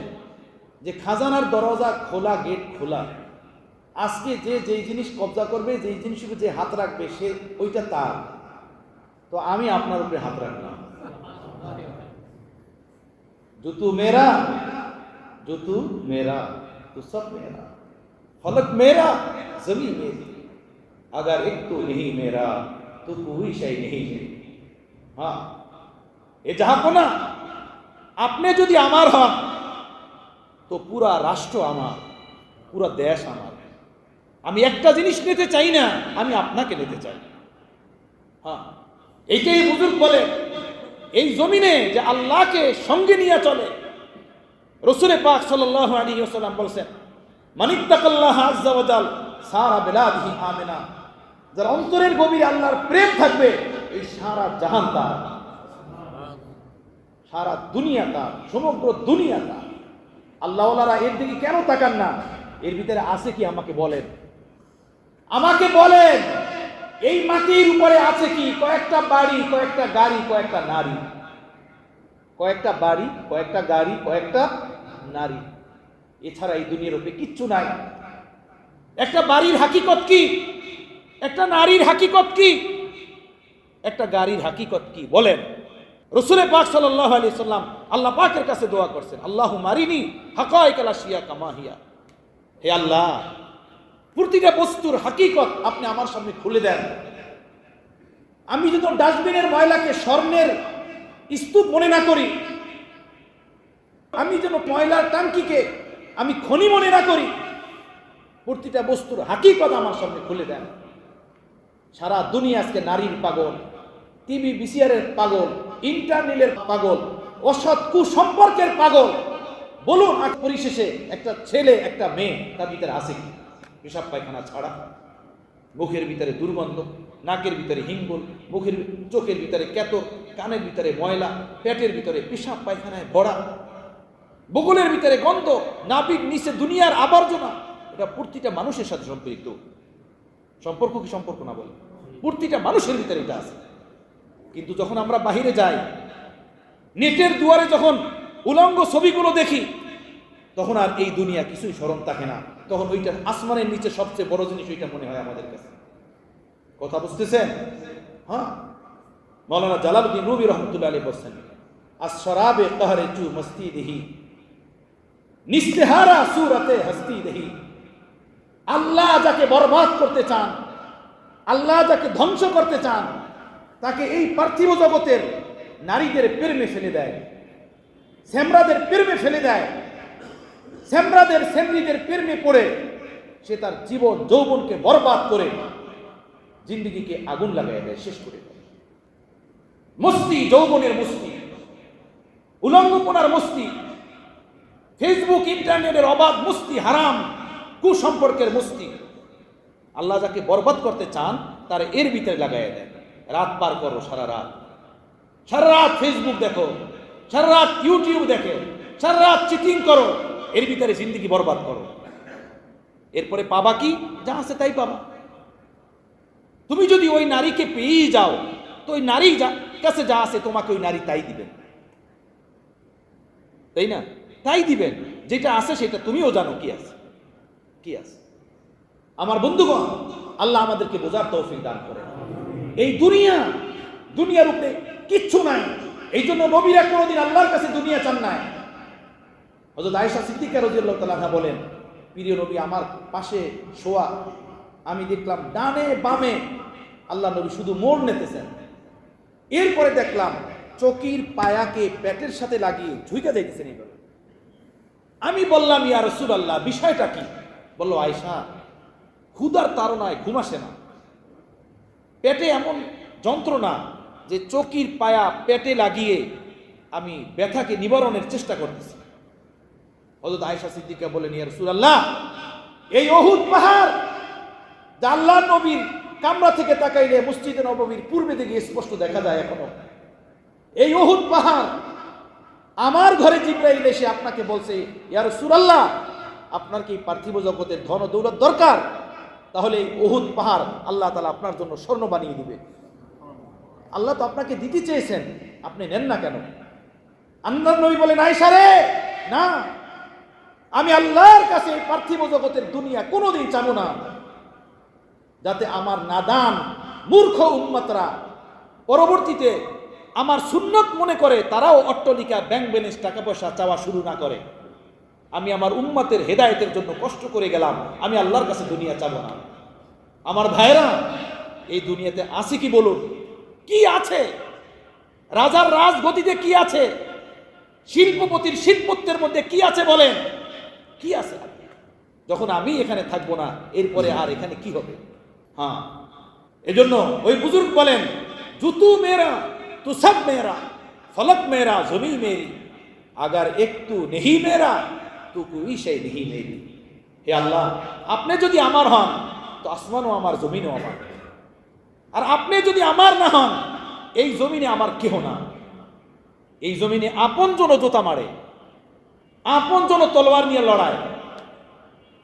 যে খাজানার দরজা খোলা, গেট খোলা, আজকে যে যেই জিনিস কবজা করবে, যেই জিনিসের উপরে যে হাত রাখবে সে ওইটা তার, তো আমি আপনার উপরে হাত রাখলাম। जो तू मेरा, जो तू मेरा, तो सब मेरा, फलक मेरा, जमीन मेरी, अगर एक तो नहीं मेरा तो कोई शय नहीं है। हाँ, ये जहां को ना আপনি যদি আমার হন তো পুরা রাষ্ট্র আমার, পুরো দেশ আমার। আমি একটা জিনিস নিতে চাই না, আমি আপনাকে নিতে চাই। হ্যাঁ, এইটাই বুজুর্গ বলে এই জমিনে যে আল্লাহকে সঙ্গে নিয়ে চলে। রাসূল পাক সাল্লাল্লাহু আলাইহি ওয়াসাল্লাম বলেছেন, মানিত্তাকাল্লাহ আযজা ওয়া জাল সারা বিলাদিহি আমিনা। যার অন্তরের গভীরে আল্লাহর প্রেম থাকবে, এই সারা জাহান তার, সারা দুনিয়া তার, সমগ্র দুনিয়া তার। আল্লাহওয়ালারা এর দিকে কেন তাকান না? এর ভিতরে আছে কি আমাকে বলেন, আমাকে বলেন। এই মাটির উপরে আছে কি? কয়েকটা বাড়ি, কয়েকটা গাড়ি, কয়েকটা নারী। কয়েকটা বাড়ি, কয়েকটা গাড়ি, কয়েকটা নারী। এছাড়া এই দুনিয়ার উপরে কিচ্ছু নাই। একটা বাড়ির হাকিকত কি? একটা নারীর হাকিকত কি? একটা গাড়ির হাকিকত কি বলেন? রাসূল পাক সাল্লাল্লাহু আলাইহি সাল্লাম আল্লাহ পাকের কাছে দোয়া করছেন, আল্লাহু মারিনি হাকাইকাল আশিয়া কামা হিয়া। হে আল্লাহ, প্রতিটা বস্তুর হাকিকত আপনি আমার সামনে খুলে দেন। আমি যদি ডাস্টবিনের ময়লাকে স্বর্ণের স্তূপ মনে না করি, আমি যেন ময়লার টাঙ্কিকে আমি খনি মনে না করি। প্রতিটা বস্তুর হাকিকত আমার সামনে খুলে দেন। সারা দুনিয়া আজকে নারীর পাগল, টিভি বিসিআরের পাগল, ইন্টারনেটের পাগল, অসৎ কুসম্পর্কের পাগল। বলুন, আজ পরিশেষে একটা ছেলে একটা মেয়ে তার ভিতরে আছে কি? পেশাব পায়খানা ছাড়া, মুখের ভিতরে দুর্গন্ধ, নাকের ভিতরে হিঙ্গল, মুখের চোখের ভিতরে কেতর, কানের ভিতরে ময়লা, পেটের ভিতরে পেশাব পায়খানায় ভরা, বগলের ভিতরে গন্ধ, নাভির নিচে দুনিয়ার আবর্জনা। এটা প্রতিটা মানুষের সাথে সম্পৃক্ত। সম্পর্ক কি সম্পর্ক না বলে? প্রতিটা মানুষের ভিতরে এটা আছে। কিন্তু যখন আমরা বাহিরে যাই, নেটের দুয়ারে যখন উলঙ্গ ছবিগুলো দেখি, তখন আর এই দুনিয়া কিছুই স্মরণ থাকে না। তখন ওইটা আসমানের নিচে সবচেয়ে বড় জিনিস ওইটা মনে হয় আমাদের কাছে। কথা বুঝতেছেন? হ্যাঁ, মাওলানা জালালউদ্দিন রুমি রহমতুল্লাহ আলাইহি বলেন, আসরাবে কাহরে চু মস্তি দেহি, নিস্তেহারা সুরতে হস্তি দেহি। আল্লাহ যাকে বরবাদ করতে চান, আল্লাহ যাকে ধ্বংস করতে চান, তাকে এই পার্থিব জগতের নারীদের প্রেমে ফেলে দেয়, সেমরাদের প্রেমে ফেলে দেয়। সেমরাদের সেমরিদের প্রেমে পড়ে সে তার জীবন যৌবনকে বরবাদ করে জিন্দেগিকে আগুন লাগাই দেয়, শেষ করে দেয়। মস্তি, যৌবনের মস্তি, উলঙ্গপনার মস্তি, ফেসবুক ইন্টারনেটের অবাধ মস্তি, হারাম কুসম্পর্কের মস্তি। আল্লাহ যাকে বরবাদ করতে চান তার এর ভিতরে লাগাই দেন। রাত পার করো, সারা রাত, সারা রাত ফেসবুক দেখো, সারা রাত ইউটিউব দেখো, সারা রাত চিটিং করো, এর ভিতরে জিন্দেগি বরবাদ করো। এরপরে পাবা কি? যা আছে তাই পাবা। তুমি যদি ওই নারীকে পেয়ে যাও, তো ওই নারী কাছে যা আছে তোমাকে ওই নারী তাই দিবেন, তাই না? তাই দিবেন। যেটা আছে সেটা তুমিও জানো কি আছে, কি আছে। আমার বন্ধুগণ, আল্লাহ আমাদেরকে বোঝার তৌফিক দান করে। এই দুনিয়ার উপরে কিচ্ছু নাই। এই জন্য নবীরা কোনোদিন আল্লাহর কাছে দুনিয়া চান নাই। হযরত আয়েশা সিদ্দিকা রাদিয়াল্লাহু তাআলা আনহা বলেন, প্রিয় নবী আমার পাশে শোয়া, আমি দেখলাম ডানে বামে আল্লাহ নবী শুধু মোড় নিতেছেন। এরপরে দেখলাম চকির পায়াকে পেটের সাথে লাগিয়ে ঝুঁকা যাইতেছেন এইভাবে। আমি বললাম, ইয়া রাসূলুল্লাহ, বিষয়টা কি? বলল, আয়েশা, ক্ষুধার তাড়নায় ঘুম আসে না, পেটে এমন যন্ত্রণা যে চকির পায়া পেটে লাগিয়ে আমি ব্যথাকে নিবারণের চেষ্টা করতেছি। হযরত আয়েশা সিদ্দিকা বলেন, ইয়া রাসূলুল্লাহ, এই উহুদ পাহাড় যা আল্লাহর নবীর কামরা থেকে তাকাইলে মসজিদে নববীর পূর্বে দিকে স্পষ্ট দেখা যায় এখনো, এই উহুদ পাহাড় আমার ঘরে জিবরাইল এসে আপনাকে বলছে, ইয়া রাসূলুল্লাহ, আপনার কি পার্থিব জগতের ধন ও দৌলত দরকার? তাহলে এই উহুদ পাহাড় আল্লাহ তাআলা আপনার জন্য স্বর্ণ বানিয়ে দিবে। আল্লাহ তো আপনাকে দিতে চেয়েছেন, আপনি নেন না কেন? আল্লাহর নবী বলেন, আয়েশা রে, না, আমি আল্লাহর কাছে এই পার্থিব জগতের দুনিয়া কোনোদিন চাবো না, যাতে আমার নাদান মূর্খ উম্মতরা পরবর্তীতে আমার সুন্নত মনে করে তারাও অট্টালিকা, ব্যাংক ব্যালেন্স, টাকা পয়সা চাওয়া শুরু না করে। আমি আমার উম্মতের হেদায়েতের জন্য কষ্ট করে গেলাম, আমি আল্লাহর কাছে দুনিয়া চাবো না। আমার ভাইরা, এই দুনিয়াতে আছে কি বলুন? কি আছে? রাজার রাজগতিতে কি আছে? শিল্পপতির শিল্পত্বের মধ্যে কি আছে বলেন? কি আছে? যখন আমি এখানে থাকবো না, এরপরে আর এখানে কি হবে? হ্যাঁ, এজন্য ওই বুজুর্গ বলেন, জুতু মেরা তু সব মেরা, ফলক মেরা জমি মেরি, আগার একটু নেহি মেরা তু কোই সেই নেহি মেরি। হে আল্লাহ, আপনি যদি আমার হন তো আসমানও আমার, জমিনও আমার। আর আপনি যদি আমার না হন, এই জমিনে আমার কেহ না। এই জমিনে আপন জন জোতা মারে, আপন জন তলোয়ার নিয়ে লড়ায়।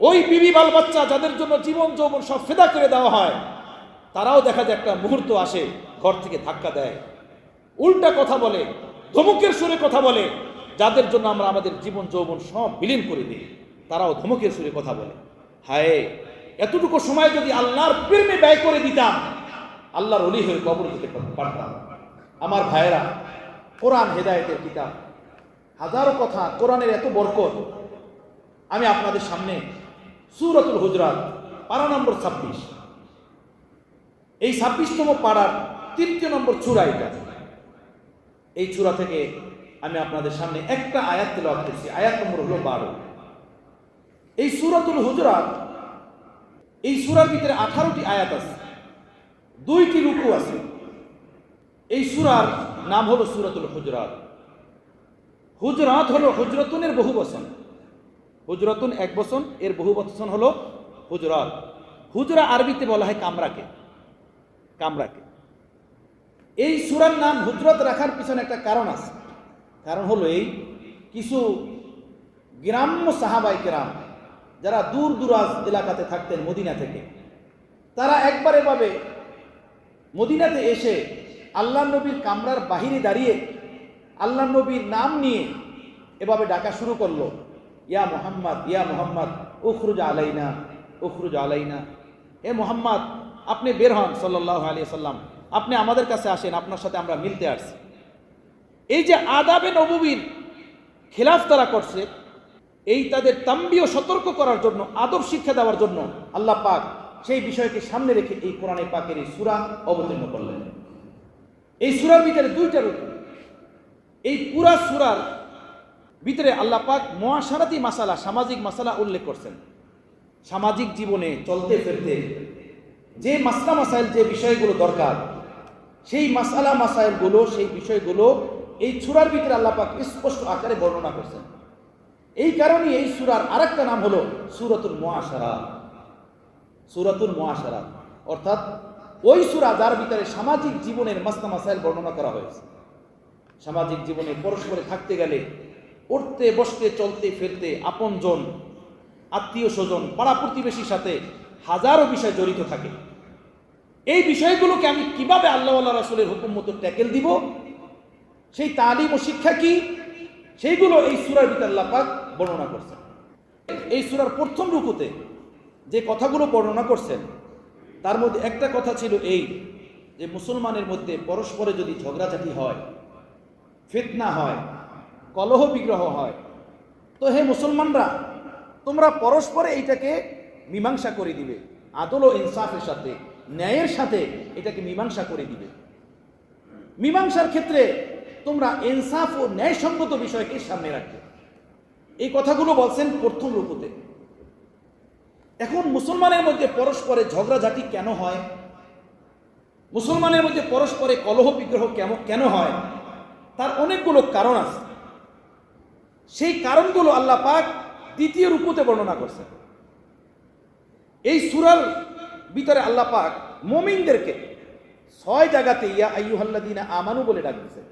ওই বিবি বাল বাচ্চা যাদের জন্য জীবন যৌবন সব ফেদা করে দেওয়া হয়, তারাও দেখা যায় একটা মুহূর্ত আসে ঘর থেকে ধাক্কা দেয়, উল্টা কথা বলে, ধমকের সুরে কথা বলে। যাদের জন্য আমরা আমাদের জীবন যৌবন সব বিলীন করে দিই, তারাও ধমকের সুরে কথা বলে। হায়, এতটুকু সময় যদি আল্লাহর প্রেমে ব্যয় করে দিতাম, আল্লাহর ওলি হয়ে কবর যেতে পারতাম। আমার ভাইয়েরা, কোরআন হেদায়েতের কিতাব, হাজারো কথা, কোরআনের এত বরকত। আমি আপনাদের সামনে সূরাতুল হুজরাত পারা নম্বর 26, এই 26তম পাড়ার 3 নম্বর সূরা এটা। এই সূরা থেকে আমি আপনাদের সামনে একটা আয়াত তেলাওয়াত করছি, আয়াত নম্বর হলো 12। এই সূরাতুল হুজরাত, এই সূরার ভিতরে 18টি আয়াত আছে, 2টি রুকু আছে। এই সূরার নাম হলো সূরাতুল হুজরাত। হুজরাত হলো হুজরাতুনের বহু বচন। হুজরাতুন এক বচন, এর বহু বচন হলো হুজরাত। হুজরা আরবিতে বলা হয় কামরাকে, কামরাকে। এই সূরার নাম হুজরাত রাখার পিছনে একটা কারণ আছে। কারণ হলো এই, কিছু গ্রাম্য সাহাবায়ে কেরাম যারা দূর দূরাজ এলাকাতে থাকতেন মদিনা থেকে, তারা একবার এভাবে মদিনাতে এসে আল্লাহ নবীর কামরার বাহিরে দাঁড়িয়ে আল্লাহ নবীর নাম নিয়ে এভাবে ডাকা শুরু করলো, ইয়া মুহাম্মদ, ইয়া মুহাম্মদ, উখরুজ আলাইনা, উখরুজ আলাইনা। হে মুহাম্মদ, আপনি বের হন, সাল্লাল্লাহু আলাইহি সাল্লাম, আপনি আমাদের কাছে আসেন, আপনার সাথে আমরা মিলতে আসছি। এই যে আদাবে নববীর খেলাফ তারা করছে, এই তাদের তাম্বিও সতর্ক করার জন্য, আদব শিক্ষা দেওয়ার জন্য আল্লাহ পাক সেই বিষয়কে সামনে রেখে এই কোরআনে পাকের এই সূরা অবতীর্ণ করলেন। এই সূরার ভিতরে 2টা রুকু। এই পুরা সূরার ভিতরে আল্লাহ পাক মুআশারাতি মাসালা, সামাজিক মাসালা উল্লেখ করছেন। সামাজিক জীবনে চলতে ফিরতে যে মাসলা মাসাইল, যে বিষয়গুলো দরকার, সেই মাসালা মাসাইলগুলো, সেই বিষয়গুলো এই সূরার ভিতরে আল্লাহ পাক স্পষ্ট আকারে বর্ণনা করছেন। এই কারণে এই সূরার আরেকটা নাম হলো সূরাতুল মুআশারাত। সূরাতুল মুআশারাত অর্থাৎ ওই সূরা যার ভিতরে সামাজিক জীবনের মাসলা মাসাইল বর্ণনা করা হয়েছে। সামাজিক জীবনে পরস্পরে থাকতে গেলে, উঠতে বসতে চলতে ফিরতে আপনজন, আত্মীয় স্বজন, পাড়া প্রতিবেশীর সাথে হাজারো বিষয় জড়িত থাকে। এই বিষয়গুলোকে আমি কিভাবে আল্লাহ ওয়ালা রাসূলের হুকুম মতো ট্যাকেল দিব, সেই তালিম ও শিক্ষা কি, সেইগুলো এই সূরার ভিতরে আল্লাহ পাক বর্ণনা করছেন। এই সূরার প্রথম রুকুতে যে কথাগুলো বর্ণনা করছেন, তার মধ্যে একটা কথা ছিল এই, যে মুসলমানের মধ্যে পরস্পরে যদি ঝগড়াঝাটি হয়, ফিতনা হয়, কলহ বিগ্রহ হয়, তো হে মুসলমানরা, তোমরা পরস্পরে এইটাকে মীমাংসা করে দিবে, আদল ও ইনসাফের সাথে, ন্যায়ের সাথে এটাকে মীমাংসা করে দিবে। মীমাংসার ক্ষেত্রে তোমরা ইনসাফ ও ন্যায়সঙ্গত বিষয়কে সামনে রাখবে। এই কথাগুলো বলছেন প্রথম রুকুতে। এখন মুসলমানের মধ্যে পরস্পরে ঝগড়াঝাটি কেন হয়, মুসলমানের মধ্যে পরস্পরে কলহ বিগ্রহ কেন হয়, তার অনেকগুলো কারণ আছে। সেই কারণগুলো আল্লাহ পাক দ্বিতীয় রুকুতে বর্ণনা করছেন। এই সূরার ভিতরে আল্লাহ পাক মুমিনদেরকে 6 জায়গাতে ইয়া আইয়ুহাল্লাযীনা আমানু বলে ডাক দিয়েছেন।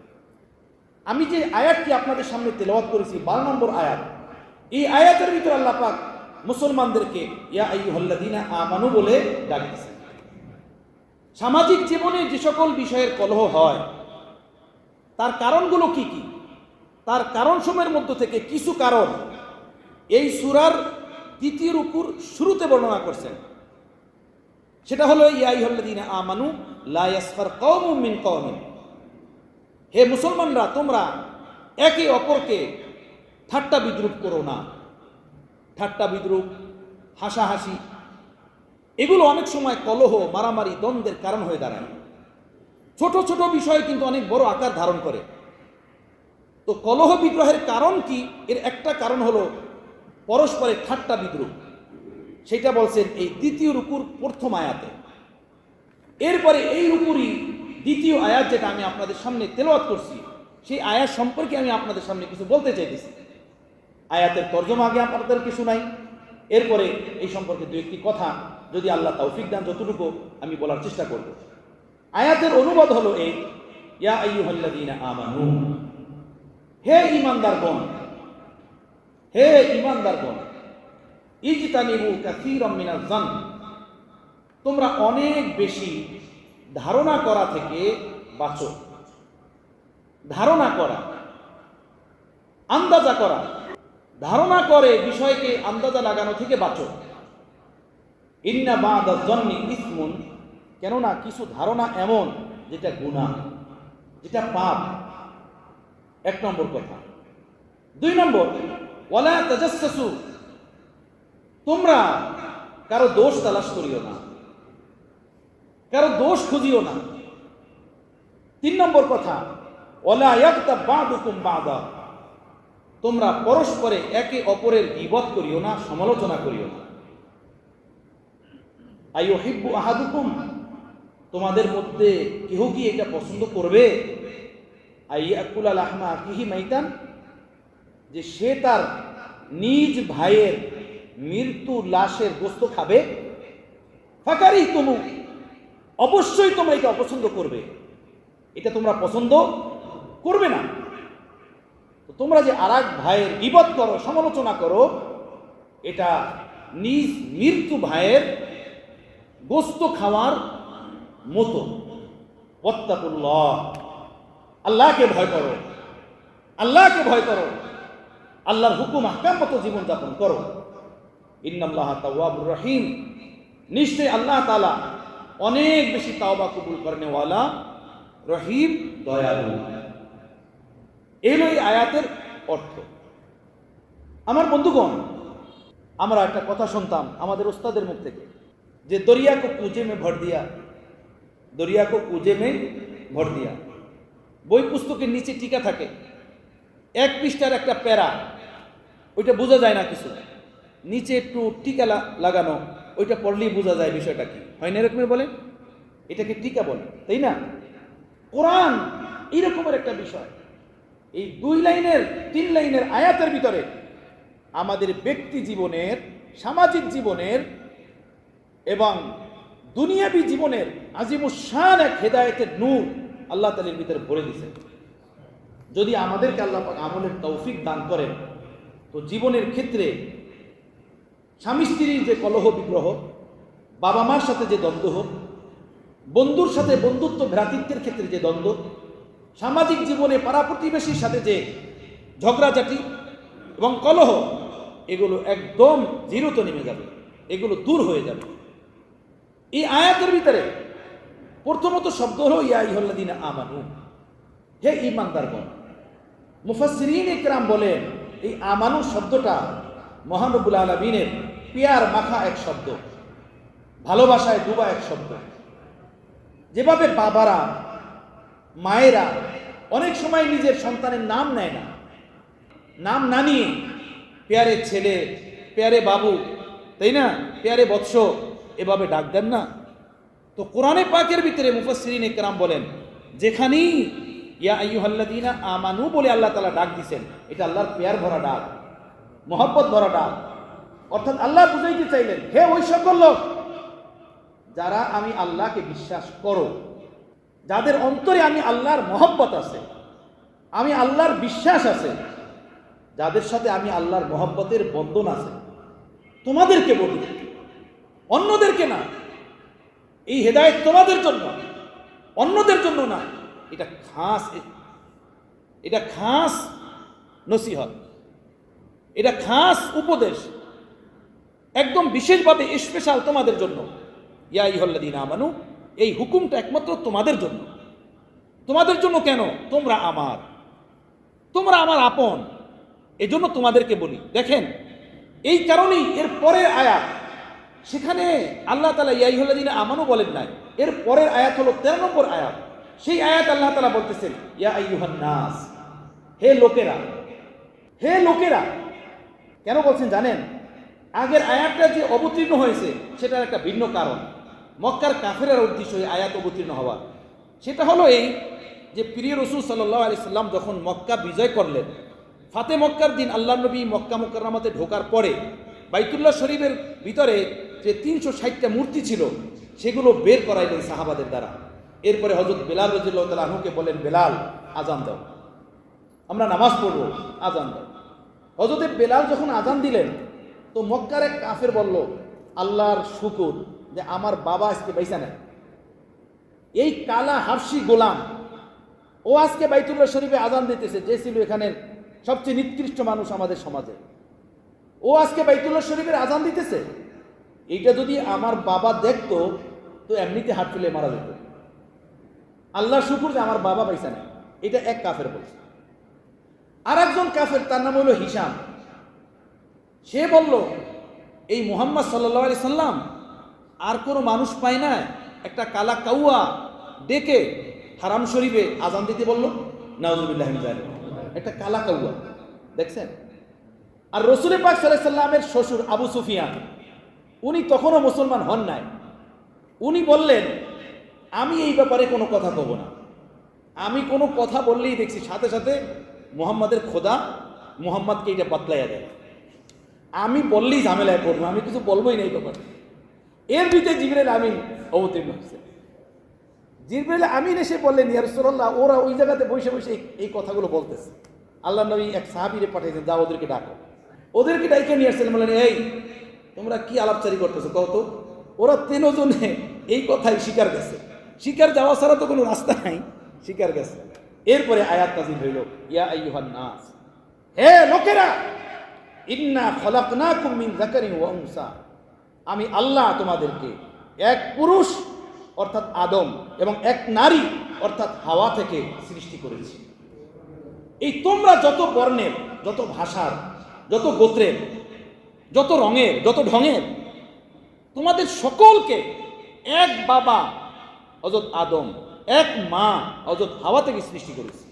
আমি যে আয়াতটি আপনাদের সামনে তেলাওয়াত করেছি, 12 নম্বর আয়াত, এই আয়াতের ভিতরে আল্লাহ পাক মুসলমানদেরকে ইয়া আইয়ুহাল্লাযীনা আমানু বলে ডাক দিয়েছেন। সামাজিক জীবনে যে সকল বিষয়ের কলহ হয়, তার কারণগুলো কি কি, তার কারণসমূহের মধ্য থেকে কিছু কারণ এই সূরার দ্বিতীয় রুকুর শুরুতে বর্ণনা করছেন। সেটা হলো ইয়া আইয়ুহাল্লাযীনা আমানু লা ইয়াসখার কওমুম মিন কওমিন, হে মুসলমানরা, তোমরা একে অপরকে ঠাট্টা বিদ্রুপ করো না। ঠাট্টা বিদ্রুপ, হাসাহাসি, এগুলো অনেক সময় কলহ, মারামারি, দ্বন্দ্বের কারণ হয়ে দাঁড়ায়। ছোট ছোট বিষয় কিন্তু অনেক বড় আকার ধারণ করে। তো কলহ বিগ্রহের কারণ কি? এর একটা কারণ হলো পরস্পরের ঠাট্টা বিদ্রুপ। সেটা বলছেন এই দ্বিতীয় রুকুর প্রথম আয়াতে। এরপরে এই রুকুরই দ্বিতীয় আয়াত যেটা আমি আপনাদের সামনে তেলাওয়াত করছি, সেই আয়াত সম্পর্কে আমি আপনাদের সামনে কিছু বলতে চাইতেছি। আয়াতের তর্জমা আগে আপনাদেরকে শোনাই, এরপরে এই সম্পর্কে দু একটি কথা যদি আল্লাহ তৌফিক দান যতটুকু আমি বলার চেষ্টা করব। আয়াতের অনুবাদ হলো এই, ইয়া আইয়ুহাল্লাযীনা আমানু, হে ঈমানদারগণ, হে ঈমানদারগণ, ইজতানিবু কাসীরাম মিনাজ যান, তোমরা অনেক বেশি ধারণা করা থেকে বাঁচো। ধারণা করা, আন্দাজা করা, ধারণা করে বিষয়কে আন্দাজা লাগানো থেকে বাঁচো। ইন্না বা'দাজ যন্নি ইসমুন, কেননা কিছু ধারণা এমন যেটা গুনাহ, যেটা পাপ। এক নম্বর কথা। দুই নম্বর, ওয়ালা তাজাসসু, তোমরা কারো দোষ তালাশ করিও না, কারো দোষ খুঁজিও না। তিন নম্বর কথা, ওয়ালা ইয়াগতাব বা'দুকুম বা'দা, তোমরা পরস্পরে একে অপরের গীবত করিও না, সমালোচনা করিও না। আইয়ুহিব্বু আহাদুকুম, তোমাদের মধ্যে কেহ কি এটা পছন্দ করবে, আইয়াকুলা লাহমা আখিহি মাইতান, যে সে তার নিজ ভাইয়ের মৃত্যু লাশের গোশত খাবে। ফাকারিহতুমু, অবশ্যই তোমরা এটা অপছন্দ করবে, এটা তোমরা পছন্দ করবে না। তো তোমরা যে আরেক ভাইয়ের গীবত করো, সমালোচনা করো, এটা নিজ মৃত্যু ভাইয়ের গোশত খাওয়ার মতো। ওয়াত্তাকুল্লাহ, আল্লাহকে ভয় করো, আল্লাহকে ভয় করো, আল্লাহর হুকুম আহকাম মতো জীবনযাপন করো। ইন্নাল্লাহা তাওয়াবুর রহিম, নিশ্চয়ই আল্লাহ তাআলা অনেক বেশি তাওবা কবুল করনে ওয়ালা, রহিম, দয়ালু। এই হলো এই আয়াতের অর্থ। আমার বন্ধুগণ, আমরা একটা কথা শুনতাম আমাদের ওস্তাদের মুখ থেকে, যে দরিয়া কো কুজে মে ভর দিয়া, দরিয়া কো কুজে মে ভর দিয়া। বই পুস্তকের নিচে টিকা থাকে, এক পৃষ্ঠার একটা প্যারা, ওইটা বোঝা যায় না কিছু, নিচে একটু টিকা লাগানো, ওইটা পড়লেই বোঝা যায় বিষয়টা কি, হয় না এরকমের বলে? এটাকে টিকা বলে, তাই না? কোরআন এইরকমের একটা বিষয়। এই 2 লাইনের 3 লাইনের আয়াতের ভিতরে আমাদের ব্যক্তি জীবনের, সামাজিক জীবনের এবং দুনিয়াবী জীবনের আজিমুশান এক হেদায়েতের নূর আল্লাহ তাআলার ভিতরে ভরে দিয়েছেন। যদি আমাদেরকে আল্লাহ পাক আমলের তৌফিক দান করেন, তো জীবনের ক্ষেত্রে স্বামী স্ত্রীর যে কলহ বিগ্রহ, বাবা মার সাথে যে দ্বন্দ্ব হোক, বন্ধুর সাথে বন্ধুত্ব ভ্রাতৃত্বের ক্ষেত্রে যে দ্বন্দ্ব, সামাজিক জীবনে পাড়া প্রতিবেশীর সাথে যে ঝগড়াঝাটি এবং কলহ, এগুলো একদম জিরোতে নেমে যাবে, এগুলো দূর হয়ে যাবে। এই আয়াতের ভিতরে প্রথমত শব্দ হলো ইয়া আইয়ুহাল্লাযীনা আমানু, হে ঈমানদারগণ। মুফাসসিরিন ইকরাম বলেন এই আমানু শব্দটা মহান রব্বুল আলামিনের পিয়ার মাখা এক শব্দ, ভালোবাসায় ডুবা এক শব্দ। যেভাবে বাবারা, মায়েরা অনেক সময় নিজের সন্তানের নাম নেয় না, নাম না নিয়ে পেয়ারে ছেলে, পেয়ারে বাবু, তাই না, পেয়ারে বৎস, এভাবে ডাক দেন না। তো কোরআনে পাকের ভিতরে মুফাসসিরিন ইকরাম বলেন যেখানেই ইয়া আইয়ুহাল্লাযীনা আমানু বলে আল্লাহ তাআলা ডাক দিয়েছেন, এটা আল্লাহর পেয়ার ভরা ডাক, মহব্বত ভরা ডাক। অর্থাৎ আল্লাহ বুঝাইতে চাইলেন, হে ওই সকল লোক যারা আমি আল্লাহকে বিশ্বাস করো, যাদের অন্তরে আমি আল্লাহর মহব্বত আছে, আমি আল্লাহর বিশ্বাস আছে, যাদের সাথে আমি আল্লাহর মহব্বতের বন্ধন আছে, তোমাদেরকে বলি, অন্যদেরকে না। এই হেদায়েত তোমাদের জন্য, অন্যদের জন্য না। এটা খাস নসিহত, এটা খাস উপদেশ, একদম বিশেষভাবে স্পেশাল তোমাদের জন্য। ইয়া আইয়ুহাল্লাযীনা আমানু, এই হুকুমটা একমাত্র তোমাদের জন্য। তোমাদের জন্য কেন? তোমরা আমার আপন, এজন্য তোমাদেরকে বলি। দেখেন, এই কারণেই এর পরের আয়াত, সেখানে আল্লাহ তাআলা ইয়া আইয়ুহাল্লাযীনা আমানু বলেন নাই, এর পরের আয়াত হলো 13 নম্বর আয়াত। সেই আয়াত আল্লাহ তাআলা বলতেছেন ইয়া আইয়ুহান নাস, হে লোকেরা, হে লোকেরা। কেন বলছেন জানেন? আগের আয়াতটা যে অবতীর্ণ হয়েছে সেটার একটা ভিন্ন কারণ। মক্কার কাফেরের উদ্দেশ্য এই আয়াত অবতীর্ণ হওয়া, সেটা হলো এই যে প্রিয় রাসূল সাল্লাল্লাহু আলাইহি সাল্লাম যখন মক্কা বিজয় করলেন, ফাতে মক্কার দিন আল্লাহ নবী মক্কা মুকাররমাতে ঢোকার পরে বাইতুল্লাহ শরীফের ভিতরে যে 360টা মূর্তি ছিল সেগুলো বের করাইলেন সাহাবাদের দ্বারা। এরপরে হযরত বেলাল রাদিয়াল্লাহু তাআলা আনহুকে বলেন, বেলাল আজান দাও, আমরা নামাজ পড়ব, আজান দাও। হযরত বেলাল যখন আজান দিলেন তো মক্কার এক কাফের বলল, আল্লাহর শুকর যে আমার বাবা আজকে বাইসা নেয়, এই কালা হাবশি গোলাম ও আজকে বাইতুল্লাহ শরীফে আজান দিতেছে, যে ছিল এখানের সবচেয়ে নিকৃষ্ট মানুষ আমাদের সমাজে, ও আজকে বাইতুল্লাহ শরীফের আজান দিতেছে। এইটা যদি আমার বাবা দেখতো তো এমনিতে হাত তুলে মারা যেত। আল্লাহর শুকর যে আমার বাবা বাইসা নেয়, এটা এক কাফের বলছে। আর একজন কাফের, তার নাম হলো হিশাম, সে বলল, এই মুহাম্মদ সাল্লাল্লাহু আলাইহি সাল্লাম আর কোনো মানুষ পায় না, একটা কালা কাউয়া ডেকে হারাম শরীফে আজান দিতে বলল। নাউজুবিল্লাহি মিন যালিক, একটা কালা কাউয়া দেখছেন। আর রাসূল পাক সাল্লাল্লাহু আলাইহি সাল্লামের শ্বশুর আবু সুফিয়ান, উনি তখনও মুসলমান হন নাই, উনি বললেন, আমি এই ব্যাপারে কোনো কথা কব না, আমি কোনো কথা বললেই দেখছি সাথে সাথে মুহাম্মাদের খোদা মুহাম্মাদকে এটা বাতলাইয়া দেয়, আমি বললেই ঝামেলায় পড়বো, আমি কিছু বলবোই না এই ব্যাপারে। এর ভিতরে জিবরাইল আমিন অবতীর্ণ হয়েছে। জিবরাইল আমিন এসে বললেন, ইয়া রাসূলুল্লাহ, ওরা ওই জায়গাতে বসে বসে এই কথাগুলো বলতেছে। আল্লাহ নবী এক সাহাবীরে পাঠিয়েছেন, যা ওদেরকে ডাকো। ওদেরকে ডাইকে নিয়ে আসছেন, বললেন, এই তোমরা কি আলাপচারি করতেছো কত? ওরা 3 জনে এই কথাই স্বীকার গেছে, স্বীকার যাওয়া ছাড়া তো কোনো রাস্তা নাই, স্বীকার গেছে। এরপরে আয়াত নাযিল হইল, ইয়া আইয়ুহান নাস, হে লোকেরা, ইন্না খলাকনাকুম মিন যাকারিন ওয়া উনসা, আমি আল্লাহ তোমাদেরকে এক পুরুষ অর্থাৎ আদম এবং এক নারী অর্থাৎ হাওয়া থেকে সৃষ্টি করেছি। এই তোমরা যত বর্ণের, যত ভাষার, যত গোত্রের, যত রঙের, যত ঢঙের, তোমাদের সকলকে এক বাবা হযরত আদম, এক মা হযরত হাওয়া থেকে সৃষ্টি করেছি।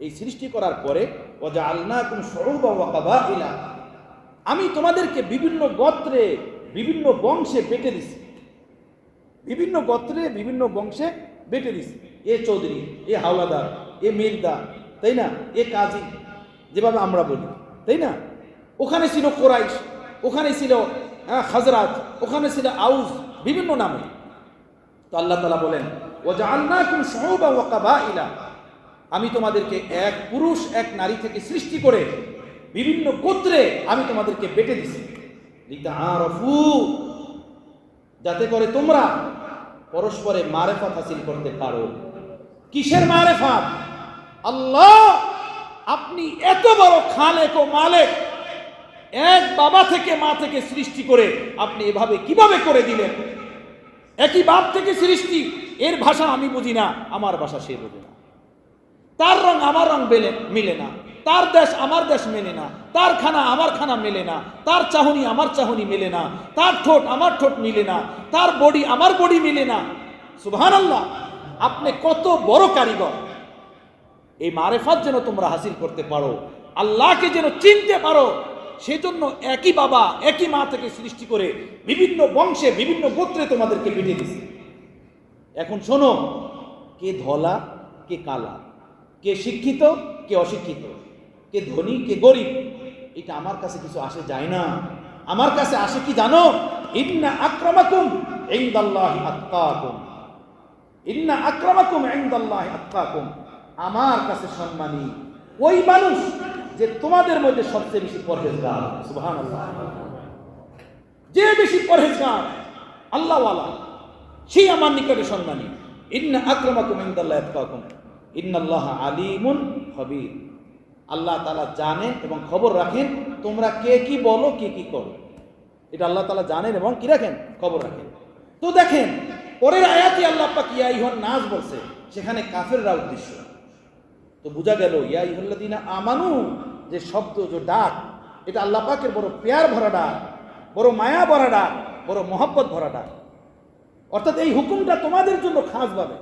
এই সৃষ্টি করার পরে ওয়াজআলনাকুম শুউবান ওয়া কাবাইলা, আমি তোমাদেরকে বিভিন্ন গোত্রে, বিভিন্ন বংশে বেটে দিছি, বিভিন্ন গোত্রে, বিভিন্ন বংশে বেটে দিছি। এ চৌধুরী, এ হাওলাদার, এ মির্দা, তাই না, এ কাজী, যেভাবে আমরা বলি, তাই না। ওখানে ছিল কোরাইশ, ওখানে ছিল খাজরাজ, ওখানে ছিল আউস, বিভিন্ন নামে। তো আল্লাহ তাআলা বলেন, ওয়াজআলনাকুম শুউবান ওয়া কাবাইলা, আমি তোমাদেরকে এক পুরুষ এক নারী থেকে সৃষ্টি করে বিভিন্ন গোত্রে আমি তোমাদেরকে বেটে দিছি। লিতাআরাফু, যাতে করে তোমরা পরস্পরে মারেফাত হাসিল করতে পারো। কিসের মারেফাত? আল্লাহ আপনি এত বড় খালেক ও মালিক, এক বাবা থেকে মা থেকে সৃষ্টি করে আপনি এভাবে কিভাবে করে দিলেন? একই বাপ থেকে সৃষ্টি, এর ভাষা আমি বুঝি না, আমার ভাষা সে বোঝে না, তার রং আমার রং মিলে না, তার দেশ আমার দেশ মেলে না, তার খানা আমার খানা মেলে না, তার চাহনি আমার চাহনি মেলে না, তার ঠোঁট আমার ঠোঁট মিলে না, তার বডি আমার বডি মিলে না। সুবহানাল্লাহ, আপনি কত বড় কারিগর। এই মারেফাত যেন তোমরা হাসিল করতে পারো, আল্লাহকে যেন চিনতে পারো, সেজন্য একই বাবা একই মা থেকে সৃষ্টি করে বিভিন্ন বংশে বিভিন্ন গোত্রে তোমাদেরকে বেটে দিয়েছে। এখন শোনো, কে ধলা কে কালা, কে শিক্ষিত কে অশিক্ষিত, কে ধনী কে গরিব, এটা আমার কাছে কিছু আসে যায় না। আমার কাছে আসে কি জানো? ইন্না আক্রামাকুম ইনদাল্লাহি আতকাকুম, ইন্না আক্রামাকুম ইনদাল্লাহি আতকাকুম, আমার কাছে সম্মানী ওই মানুষ যে তোমাদের মধ্যে সবচেয়ে বেশি পরহেজগার। সুবহানাল্লাহ, যে বেশি পরহেজগার আল্লাহওয়ালা সেই আমার নিকটে সম্মানী। ইন্না আক্রামাকুম ইনদাল্লাহি আতকাকুম ইন্নাল্লাহা আলিমুন খবীর, আল্লাহ তাআলা জানেন এবং খবর রাখেন তোমরা কে কি বলো, কে কি করো, এটা আল্লাহ তাআলা জানেন এবং কি রাখেন, খবর রাখেন। তো দেখেন পরের আয়াতে আল্লাহ পাক ইয়া আইয়ুহান নাস বলছে, সেখানে কাফেররা উদ্দেশ্য। তো বোঝা গেল ইয়া আইয়ুহাল্লাযীনা আমানু যে শব্দ, যে ডাক, এটা আল্লাহ পাকের বড় প্যার ভরা ডাক, বড় মায়া ভরা ডাক, বড় মহব্বত ভরা ডাক। অর্থাৎ এই হুকুমটা তোমাদের জন্য খাস ভাবে।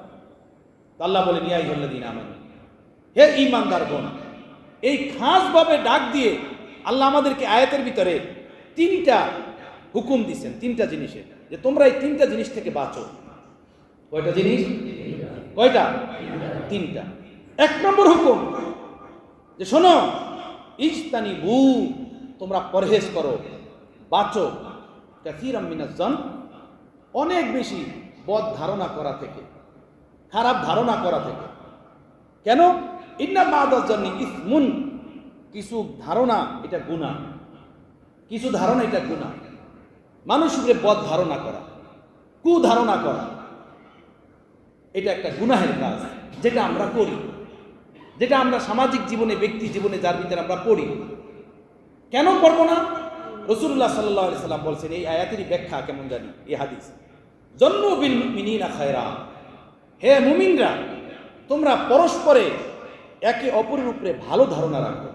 আল্লাহ বলেন ইয়া আইয়ুহাল্লাযীনা আমানু, হে ঈমানদারগণ। এই খাস ভাবে ডাক দিয়ে আল্লাহ আমাদেরকে আয়াতের ভিতরে তিনটা হুকুম দিচ্ছেন, তিনটা জিনিসের, যে তোমরা এই তিনটা জিনিস থেকে বাঁচো। কয়টা জিনিস? কয়টা? তিনটা। এক নম্বর হুকুম যে শোনো, ইজতানিবু, তোমরা পরহেজ করো, বাঁচো, কাসীরাম মিনাজ জন, অনেক বেশি বদ ধারণা করা থেকে, খারাপ ধারণা করা থেকে। কেন? ইন্না বাদাজ জন্নি ইসমুন, কিছু ধারণা এটা গুনাহ, কিছু ধারণা এটা গুনাহ। মানুষকে বদ ধারণা করা, কুধারণা করা, এটা একটা গুনাহের কাজ, যেটা আমরা করি, যেটা আমরা সামাজিক জীবনে, ব্যক্তি জীবনে, যার ভিতরে আমরা পড়ি। কেন পড়বো না? রাসূলুল্লাহ সাল্লাল্লাহু আলাইহি সাল্লাম বলছেন, এই আয়াতেরই ব্যাখ্যা কেমন জানি, এই হাদিস, জন্নু বিল মুমিনিনা খায়রা, হে মুমিনরা, তোমরা পরস্পরে একে অপরের উপরে ভালো ধারণা রাখো,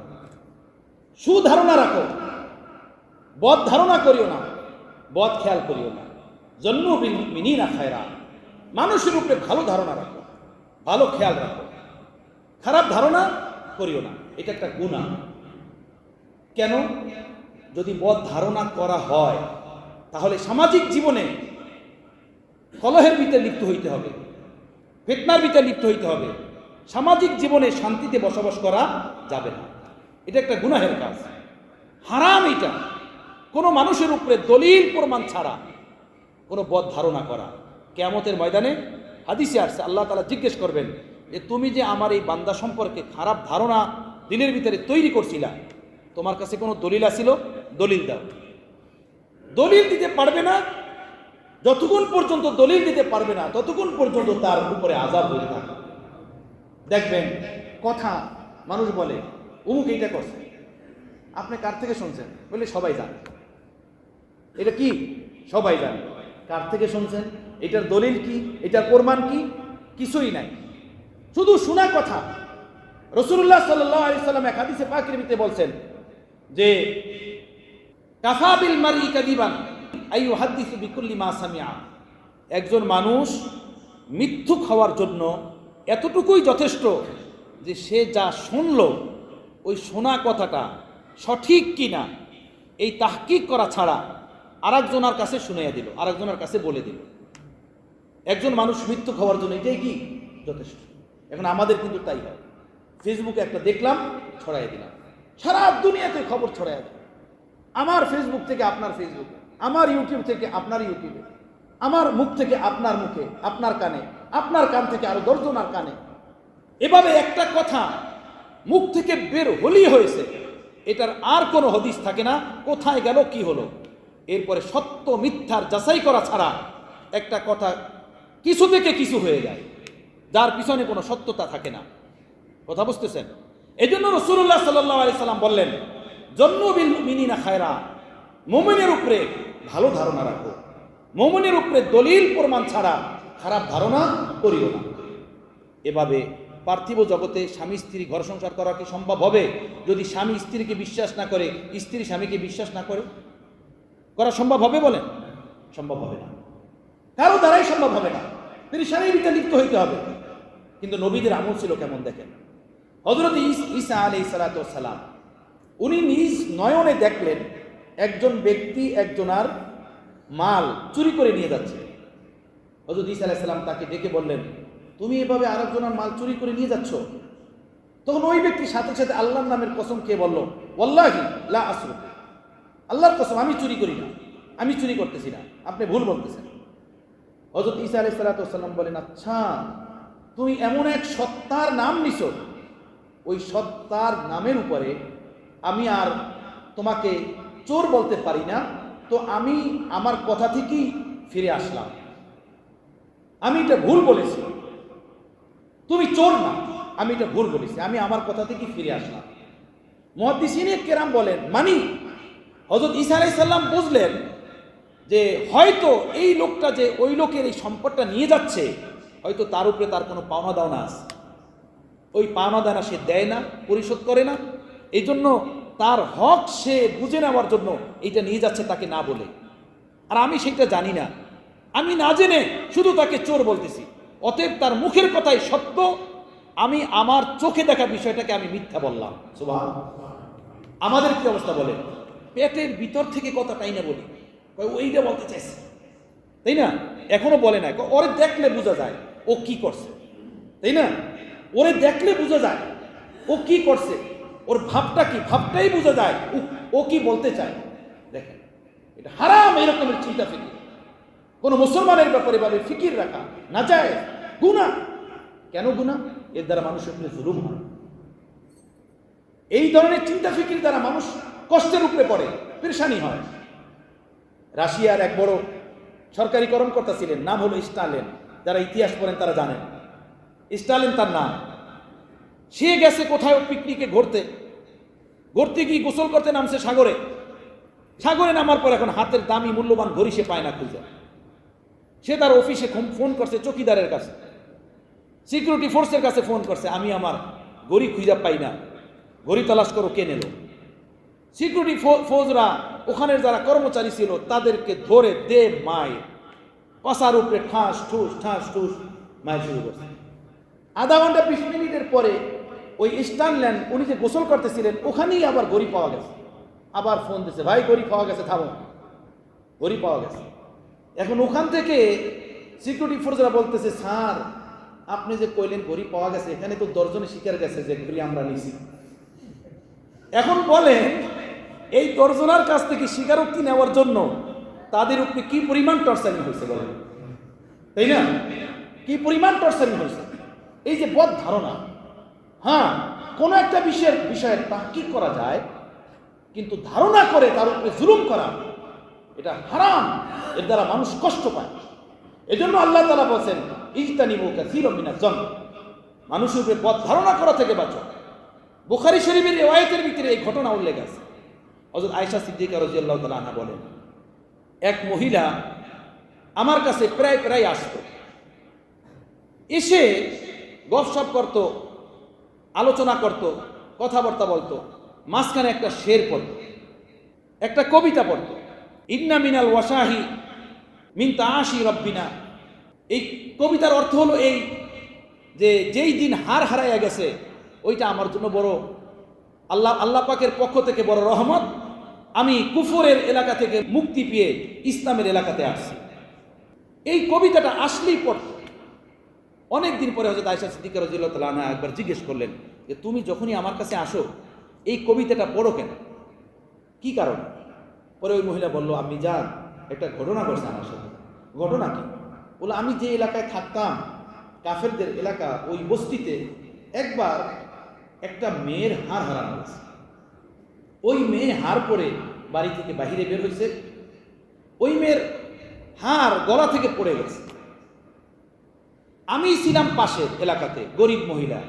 সুধারণা রাখো, বদ ধারণা করিও না, বদ খেয়াল করিও না। জন্নু বিল মুমিনিনা খায়রা, মানুষের উপরে ভালো ধারণা রাখো, ভালো খেয়াল রাখো, খারাপ ধারণা করিও না। এটা একটা গুনাহ। কেন? যদি বদ ধারণা করা হয়, তাহলে সামাজিক জীবনে কলহের ভিতরে লিপ্ত হইতে হবে, ফিতনার ভিতরে লিপ্ত হইতে হবে, সামাজিক জীবনে শান্তিতে বসবাস করা যাবে না। এটা একটা গুনাহের কাজ, হারাম। এটা কোনো মানুষের উপরে দলিল প্রমাণ ছাড়া কোনো বদ ধারণা করা। কিয়ামতের ময়দানে হাদিসে আসছে, আল্লাহ তাআলা জিজ্ঞেস করবেন যে তুমি যে আমার এই বান্দা সম্পর্কে খারাপ ধারণা দিলের ভিতরে তৈরি করছিলা, তোমার কাছে কোনো দলিল আছিল? দলিল দাও। দলিল দিতে পারবে না, যতক্ষণ পর্যন্ত দলিল দিতে পারবে না, ততক্ষণ পর্যন্ত তার উপরে আযাব হয়ে থাকে। দেখবেন কথা মানুষ বলে, অমুক এইটা করছে, আপনি কার থেকে শুনছেন? বলে সবাই জানে। এটা কি? সবাই জানে। কার থেকে শুনছেন? এটার দলিল কি? এটার প্রমাণ কি? কিছুই নাই, শুধু শোনা কথা। রাসূলুল্লাহ সাল্লাল্লাহু আলাইহি সাল্লাম এক হাদিসে পাকের ভিতরে বলছেন যে কাফা বিল মারই কাযিবান আই ইউহাদ্দিসু বিকুল্লি মা সামিআ, একজন মানুষ মিথ্যুক হওয়ার জন্য এতটুকুই যথেষ্ট যে সে যা শুনলো, ওই শোনা কথাটা সঠিক কিনা এই তাহকিক করা ছাড়া আরেকজনের কাছে শুনাইয়া দিল, আরেকজনের কাছে বলে দিল। একজন মানুষ মিথ্যুক হওয়ার জন্য এটাই কি যথেষ্ট। এখন আমাদের কিন্তু তাই হয়। ফেসবুকে একটা দেখলাম, ছড়াই দিলাম, সারা দুনিয়াতে খবর ছড়াই দিলাম। আমার ফেসবুক থেকে আপনার ফেসবুকে, আমার ইউটিউব থেকে আপনার ইউটিউবে, আমার মুখ থেকে আপনার মুখে, আপনার কানে, আপনার কান থেকে আরো 10 জনের কানে। এভাবে একটা কথা মুখ থেকে বের হলেই হয়েছে, এটার আর কোনো হদিস থাকে না, কোথায় গেল, কি হলো। এরপরে সত্য মিথ্যার যাচাই করা ছাড়া একটা কথা কিছু থেকে কিছু হয়ে যায়, যার পিছনে কোনো সত্যতা থাকে না। কথা বুঝতেছেন? এই জন্য রাসূলুল্লাহ সাল্লাল্লাহু আলাইহি সাল্লাম বললেন, জন্নু বিল মুমিনিনা খায়রা, মুমিনের উপরে ভালো ধারণা রাখো, মুমিনের উপরে দলিল প্রমাণ ছাড়া খারাপ ধারণা করিও না। এভাবে পার্থিব জগতে স্বামী স্ত্রী ঘর সংসার করা কি সম্ভব হবে যদি স্বামী স্ত্রীকে বিশ্বাস না করে, স্ত্রী স্বামীকে বিশ্বাস না করে? করা সম্ভব হবে? বলেন, সম্ভব হবে না, কারো দ্বারাই সম্ভব হবে না। তিনি স্বামীর ভিতরে লিপ্ত হইতে হবে। কিন্তু নবীদের আমল ছিল কেমন দেখেন। হযরত ঈসা আলাইহিস সালাতু ওয়াস সালাম, উনি নিজ নয়নে দেখলেন একজন ব্যক্তি একজনার মাল চুরি করে নিয়ে যাচ্ছে। হযরত ঈসা আলাইহিস সালাম তাকে ডেকে বললেন, তুমি এভাবে আরেকজনের মাল চুরি করে নিয়ে যাচ্ছ? তখন ওই ব্যক্তি সাথে সাথে আল্লাহর নামের কসম খেয়ে বলল, ওয়াল্লাহি লা আসরুক, আল্লাহর কসম আমি চুরি করি না, আমি চুরি করতেছি না, আপনি ভুল বলতেছেন। হযরত ঈসা আলাইহিস সালাতু ওয়াস সালাম বলেন, আচ্ছা তুমি এমন এক সত্তার নাম নিছো, ওই সত্তার নামের উপরে আমি আর তোমাকে চোর বলতে পারি না, তো আমি আমার কথা থেকেই ফিরে আসলাম, আমি এটা ভুল বলেছি, তুমি চোর না, আমি এটা ভুল বলেছি, আমি আমার কথা থেকেই ফিরে আসলাম। মুহাদ্দিসিনে কেরাম বলেন, মানি হযরত ঈসা আলাইহিস সালাম বুঝলেন যে হয়তো এই লোকটা যে ওই লোকের এই সম্পদটা নিয়ে যাচ্ছে, হয়তো তার উপরে তার কোনো পাওনা দাওনা আছে, ওই পাওনা দানা সে দেয় না, পরিশোধ করে না, এই জন্য তার হক সে বুঝে নেওয়ার জন্য এইটা নিয়ে যাচ্ছে তাকে না বলে। আর আমি সেটা জানি না, আমি না জেনে শুধু তাকে চোর বলতেছি, অতএব তার মুখের কথাই সত্য, আমি আমার চোখে দেখা বিষয়টাকে আমি মিথ্যা বললাম। সুবহানাল্লাহ। আমাদের কি অবস্থা বলেন? পেটের ভিতর থেকে কথাটাই না বলি, ওইটা বলতে চাইছে, তাই না? এখনো বলে না, ওরে দেখলে বোঝা যায় ও কি করছে, তাই না? ওরে দেখলে বোঝা যায় ও কি করছে, ওর ভাবটা কি, ভাবটাই বোঝা যায় ও কি বলতে চায়। দেখেন, এটা হারাম এরকমের চিন্তা ফিকির। কোন মুসলমানের ব্যাপারে ভাবে ফিকির রাখা না যায়, গুনাহ। কেন গুনাহ? এর দ্বারা মানুষের উপরে জুলুম হয়। এই ধরনের চিন্তা ফিকির দ্বারা মানুষ কষ্টের উপরে পড়ে, পেরেশানি হয়। রাশিয়ার এক বড় সরকারি কর্মকর্তা ছিলেন, নাম হলো স্টালিন। যারা ইতিহাস পড়েন তারা জানেন স্টালিন তার নাম। সে গেছে কোথায় পিকনিকে ঘুরতে গিয়ে গোসল করতে নামছে সাগরে নামার পর এখন হাতের দামি মূল্যবান ঘড়ি সে পায় না খুঁজে। সে তার অফিসে ফোন করছে চকিদারের কাছে, সিকিউরিটি ফোর্সের কাছে ফোন করছে, আমি আমার ঘড়ি খুঁজে পাই না, ঘড়ি তালাশ করো, কে নিল। সিকিউরিটি ফোর্সরা ওখানের যারা কর্মচারী ছিল তাদেরকে ধরে দে মায়, পাশার উপরে ঠাস ঠুস মায়ের শুরু করছে। আধা ঘন্টা 20 মিনিটের পরে ওই স্টানল্যান্ড উনি যে গোসল করতেছিলেন ওখানেই আবার ঘড়ি পাওয়া গেছে। আবার ফোন দিচ্ছে, ভাই ঘড়ি পাওয়া গেছে, থামো, ঘড়ি পাওয়া গেছে। এখন ওখান থেকে সিকিউরিটি ফোর্সরা বলতেছে, স্যার আপনি যে কইলেন ঘড়ি পাওয়া গেছে, এখানে তো 10 জনে স্বীকার গেছে যে ঘড়ি আমরা নিছি। এখন বলেন এই 10 জনের কাছ থেকে স্বীকারোক্তি নেওয়ার জন্য তাদের উপরে কি পরিমাণ টর্চারিং হয়েছে বলেন, তাই না? কি পরিমাণ টর্চারিং হয়েছে। এই যে বদ ধারণা, হ্যাঁ কোনো একটা বিষয়ে তাহকিক করা যায়, কিন্তু ধারণা করে তার উপরে জুলুম করা এটা হারাম, এর দ্বারা মানুষ কষ্ট পায়। এজন্য আল্লাহ তাআলা বলেন, ইজতানিবু কাসীরাম মিনাজ জন, মানুষের উপরে বদ ধারণা করা থেকে বাঁচো। বুখারী শরীফের রিওয়ায়াতের ভিতরে এই ঘটনা উল্লেখ আছে। হযরত আয়েশা সিদ্দিকা রাদিয়াল্লাহু তাআলা আনহা বলেন, এক মহিলা আমার কাছে প্রায় আসতো, এসে গপসপ করত, আলোচনা করত, কথাবার্তা বলতো, মাঝখানে একটা শের পড়ত, একটা কবিতা পড়ত, ইন্না মিনাল ওয়াসাহি মিন তাআশি রব্বিনা। এই কবিতার অর্থ হলো এই যে যেই দিন হার হারাইয়া গেছে ওইটা আমার জন্য বড় আল্লাহ পাকের পক্ষ থেকে বড় রহমত, আমি কুফরের এলাকা থেকে মুক্তি পেয়ে ইসলামের এলাকাতে আসছি। এই কবিতাটা আসলেই পড়ত। অনেক দিন পরে হযরত আয়েশা সিদ্দিকা রাদিয়াল্লাহু তাআলা আনহা একবার জিজ্ঞেস করলেন যে তুমি যখনই আমার কাছে আসো এই কবিতাটা পড়ো কেন, কি কারণ? পরে ওই মহিলা বলল, আমি জান একটা ঘটনা ঘটছে আমার সাথে। ঘটনা কি? বলে, আমি যে এলাকায় থাকতাম কাফেরদের এলাকা, ওই বস্তিতে একবার একটা মেয়ের হার হারানো হয়েছে। ওই মেয়ে হার পরে বাড়ি থেকে বাহিরে বের হয়েছে, ওই মেয়ের হার গলা থেকে পড়ে গেছে। আমি ছিলাম পাশের এলাকাতে, গরিব মহিলা।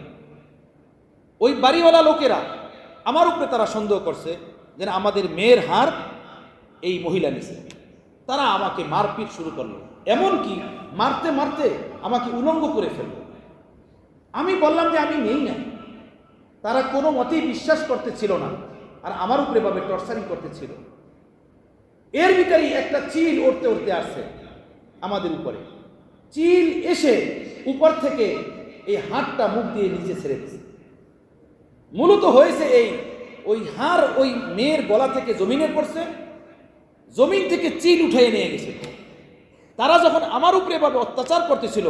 ওই বাড়িওয়ালা লোকেরা আমার উপরে তারা সন্দেহ করছে যে আমাদের মেয়ের হার এই মহিলা নিছে। তারা আমাকে মারপিট শুরু করলো, এমনকি মারতে মারতে আমাকে উলঙ্গ করে ফেলল। আমি বললাম যে আমি নেই না। তারা কোনো মতেই বিশ্বাস করতেছিল না, আর আমার উপরে ভাবে টর্চারিং করতেছিল। এর ভিতরেই একটা চিল উঠতে উঠতে আসছে আমাদের উপরে। চিল এসে উপর থেকে এই হাতটা মুখ দিয়ে নিচে ছেড়ে দিচ্ছে। মূলত হয়েছে ওই হাড় ওই মেয়ের গলা থেকে জমিনে পড়ছে, জমিন থেকে চিল উঠাই নিয়ে গেছে। তারা যখন আমার উপরে ভাবে অত্যাচার করতেছিল,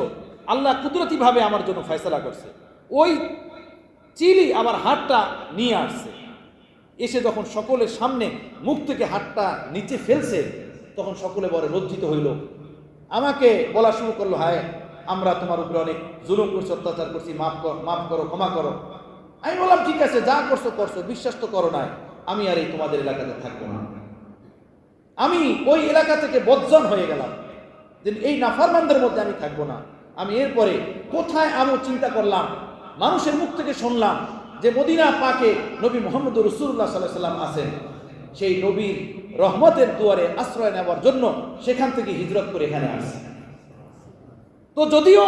আল্লাহ কুদরতিভাবে আমার জন্য ফয়সালা করছে। ওই চিলি আবার হাতটা নিয়ে আসছে, এসে যখন সকলের সামনে মুখ থেকে হাতটা নিচে ফেলছে, তখন সকলে বড় লজ্জিত হইল। আমাকে বলা শুরু করলো, হায় আমরা তোমার উপরে অনেক জুলুম করছি, অত্যাচার করছি, মাফ করো, ক্ষমা করো। আমি বললাম, ঠিক আছে, যা করছো করছো, বিশ্বাস তো করো নাই, আমি আর এই তোমাদের এলাকাতে থাকবো না। আমি ওই এলাকা থেকে বর্জন হয়ে গেলাম, যে এই নাফরমানদের মধ্যে আমি থাকবো না। আমি এরপরে কোথায় আমি চিন্তা করলাম, মানুষের মুখ থেকে শুনলাম যে মদিনা পাকে নবী মুহাম্মদ রাসূলুল্লাহ সাল্লাল্লাহু আলাইহি ওয়াসাল্লাম আছেন। সেই নবীর রহমতের দুয়ারে আশ্রয় নেওয়ার জন্য সেখান থেকে হিজরত করে এখানে আসছে। তো যদিও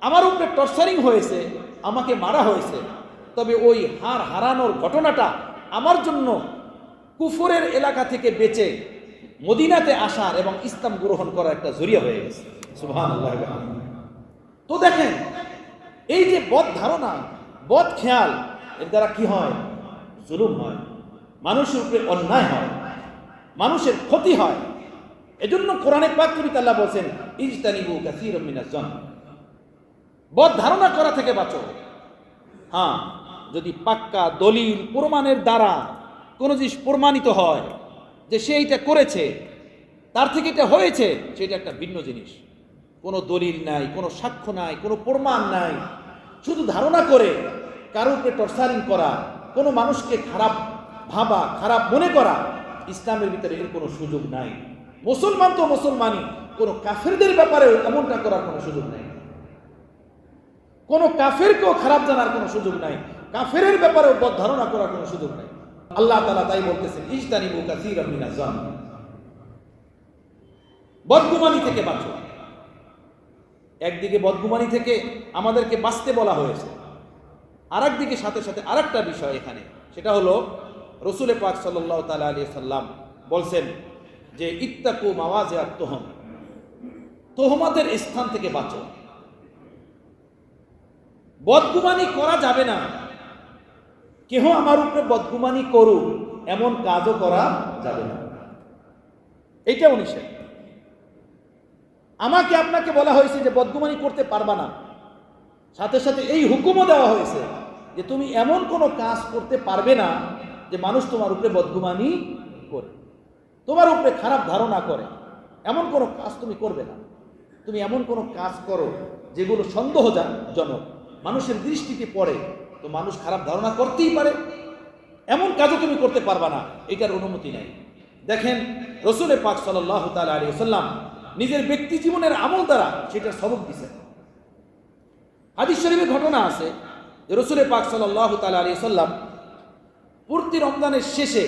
আমার উপরে টর্চারিং হয়েছে, আমাকে মারা হয়েছে, তবে ওই হার হারানোর ঘটনাটা আমার জন্য কুফরের এলাকা থেকে বেঁচে মদিনাতে আসার এবং ইসলাম গ্রহণ করার একটা জরিয়া হয়ে গেছে। সুবহানাল্লাহ। তো দেখেন, এই যে বদ ধারণা, বদ খেয়াল, এর দ্বারা কি হয়? জুলুম হয়, মানুষের উপরে অন্যায় হয়, মানুষের ক্ষতি হয়। এজন্য কোরআনে পাক কবিতে আল্লাহ বলছেন ইজতানিবু কাসীরাম মিনাজ জন, বদ ধারণা করা থেকে বাঁচো। হ্যাঁ, যদি পাক্কা দলিল প্রমাণের দ্বারা কোনো জিনিস প্রমাণিত হয় যে সে এইটা করেছে, তার থেকে এটা হয়েছে, সেটা একটা ভিন্ন জিনিস। কোনো দলিল নাই, কোনো সাক্ষ্য নাই, কোনো প্রমাণ নাই, শুধু ধারণা করে কারোর উপরে টর্চারিং করা, কোনো মানুষকে খারাপ ভাবা, খারাপ মনে করা, ইসলামের ভিতরে এর কোনো সুযোগ নাই। মুসলমান তো মুসলমানই, কোনো কাফেরদের ব্যাপারে এমনটা করার কোনো সুযোগ নাই। কোনো কাফেরকেও খারাপ জানার কোনো সুযোগ নাই, কাফেরের ব্যাপারেও বদ ধারণা করার কোনো সুযোগ নাই। আল্লাহ তাআলা তাই বলতেছেন ইজতানিবু কাসীরাম মিনাজ জন, বদগুমানি থেকে বাঁচো। একদিকে বদগুমানি থেকে আমাদেরকে বাঁচতে বলা হয়েছে, আর একদিকে সাথে সাথে আরেকটা বিষয় এখানে, সেটা হলো রসুল পাক সাল্লাল্লাহু তাআলা আলাইহি সাল্লাম বলছেন যে ইত্তাকু মাওয়াজিআত তুহম, তোহমতের স্থান থেকে বাঁচো। বদগুমানি করা যাবে না, কেহ আমার উপরে বদগুমানি করুক এমন কাজও করা যাবে না, এইটাও নিষেধ। আমাকে আপনাকে বলা হয়েছে যে বদগুমানি করতে পারবা না, সাথে সাথে এই হুকুমও দেওয়া হয়েছে যে তুমি এমন কোনো কাজ করতে পারবে না যে মানুষ তোমার উপরে বদগুমানি করে, তোমার উপরে খারাপ ধারণা করে, এমন কোনো কাজ তুমি করবে না। তুমি এমন কোনো কাজ করো যেগুলো সন্দেহজনক, মানুষের দৃষ্টিতে পড়ে, তো মানুষ খারাপ ধারণা করতেই পারে, এমন কাজও তুমি করতে পারবা না, এটার অনুমতি নাই। দেখেন রসুল পাক সাল্লাল্লাহু তাআলা আলাইহি ওয়াসাল্লাম নিজের ব্যক্তি জীবনের আমল দ্বারা সেটার সবক দিয়েছেন। হাদিস শরীফে ঘটনা আছে যে রসুল পাক সাল্লাল্লাহু তাআলা আলাইহি ওয়াসাল্লাম প্রতি রমজানের শেষে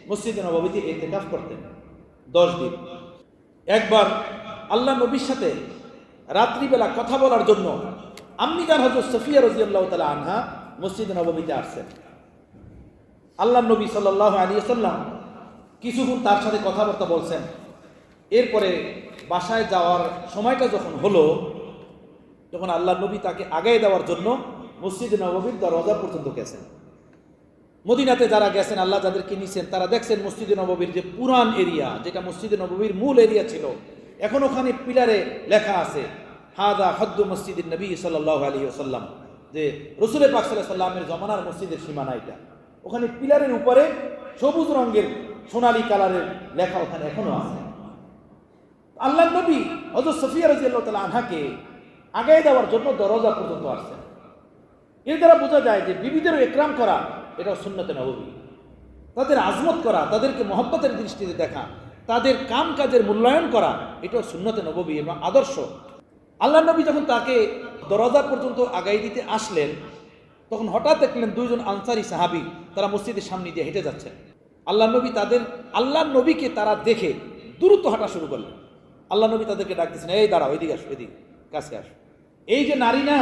মসজিদে নববীতে ইতিকাফ করতেন 10 দিন। একবার আল্লাহ নবীর সাথে রাত্রিবেলা কথা বলার জন্য আম্মি জান হযরত সফিয়া রাদিয়াল্লাহু তাআলা আনহা মসজিদে নববীতে আসছেন। আল্লাহ নবী সাল্লাল্লাহু আলাইহি ওয়াসাল্লাম কিছুক্ষণ তার সাথে কথাবার্তা বলছেন। এরপরে বাসায় যাওয়ার সময়টা যখন হলো, তখন আল্লাহ নবী তাকে আগায় দেওয়ার জন্য মসজিদে নববীর দরজা পর্যন্ত গেছেন। মদিনাতে যারা গেছেন, আল্লাহ যাদেরকে নিছেন, তারা দেখছেন মসজিদে নববীর যে পুরান এরিয়া, যেটা মসজিদে নববীর মূল এরিয়া ছিল, এখন ওখানে পিলারে লেখা আছে হাদা হদ্দু মসজিদিন নবী সাল্লাল্লাহু আলাইহি ওয়াসাল্লাম, যে রসুল পাক সাল্লাল্লাহু আলাইহি ওয়াসাল্লামের জমানার মসজিদের সীমানা এটা। ওখানে পিলারের উপরে সবুজ রঙের সোনালী কালারের লেখা ওখানে এখনো আছে। আল্লাহ নবী হযরত সফিয়া রাদিয়াল্লাহু তাআলা আনহাকে আগায় দেওয়ার জন্য দরজা পর্যন্ত আসছেন। এর দ্বারা বোঝা যায় যে বিবিদেরও একরাম করা এটা সুন্নতে নববী, তাদের আজমত করা, তাদেরকে মহব্বতের দৃষ্টিতে দেখা, তাদের কাম কাজের মূল্যায়ন করা, এটাও সুন্নতে নববী এবং আদর্শ। আল্লাহ নবী যখন তাকে দরজা পর্যন্ত আগাই দিতে আসলেন, তখন হঠাৎ দেখলেন দুইজন আনসারি সাহাবী তারা মসজিদের সামনে দিয়ে হেঁটে যাচ্ছেন। আল্লাহ নবীকে তারা দেখে দ্রুত হাঁটা শুরু করলেন। আল্লাহ নবী তাদেরকে ডাক দিচ্ছেন, এই দাঁড়াও, এদিকে আসো, এদিকে কাছে আসো। এই যে নারী না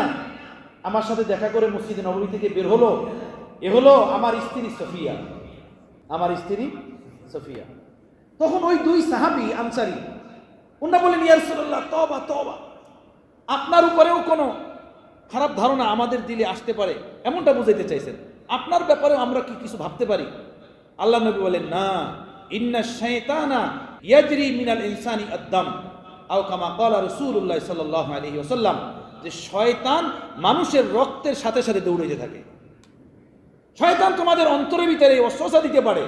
আমার সাথে দেখা করে মসজিদে নববী থেকে বের হলো, এ হলো আমার স্ত্রী সফিয়া, আমার স্ত্রী সফিয়া। তখন ওই দুই সাহাবী আনসারী ওনারা বলেন, ইয়া রাসূলুল্লাহ, তওবা তওবা, আপনার উপরেও কোনো খারাপ ধারণা আমাদের দিলে আসতে পারে, এমনটা বুঝাইতে চাইছেন, আপনার ব্যাপারেও আমরা কি কিছু ভাবতে পারি? আল্লাহ নবী বলেন, না, ইন্না শাইতানা ইয়াজরি মিনাল ইনসানি আদ-দাম আও কামা ক্বালা রাসূলুল্লাহ সাল্লাল্লাহু আলাইহি ওয়াসাল্লাম, যে শয়তান মানুষের রক্তের সাথে সাথে দৌড়াইতে থাকে। শয়তান তোমাদের অন্তরের ভিতরে ওয়াসওয়াসা দিতে পারে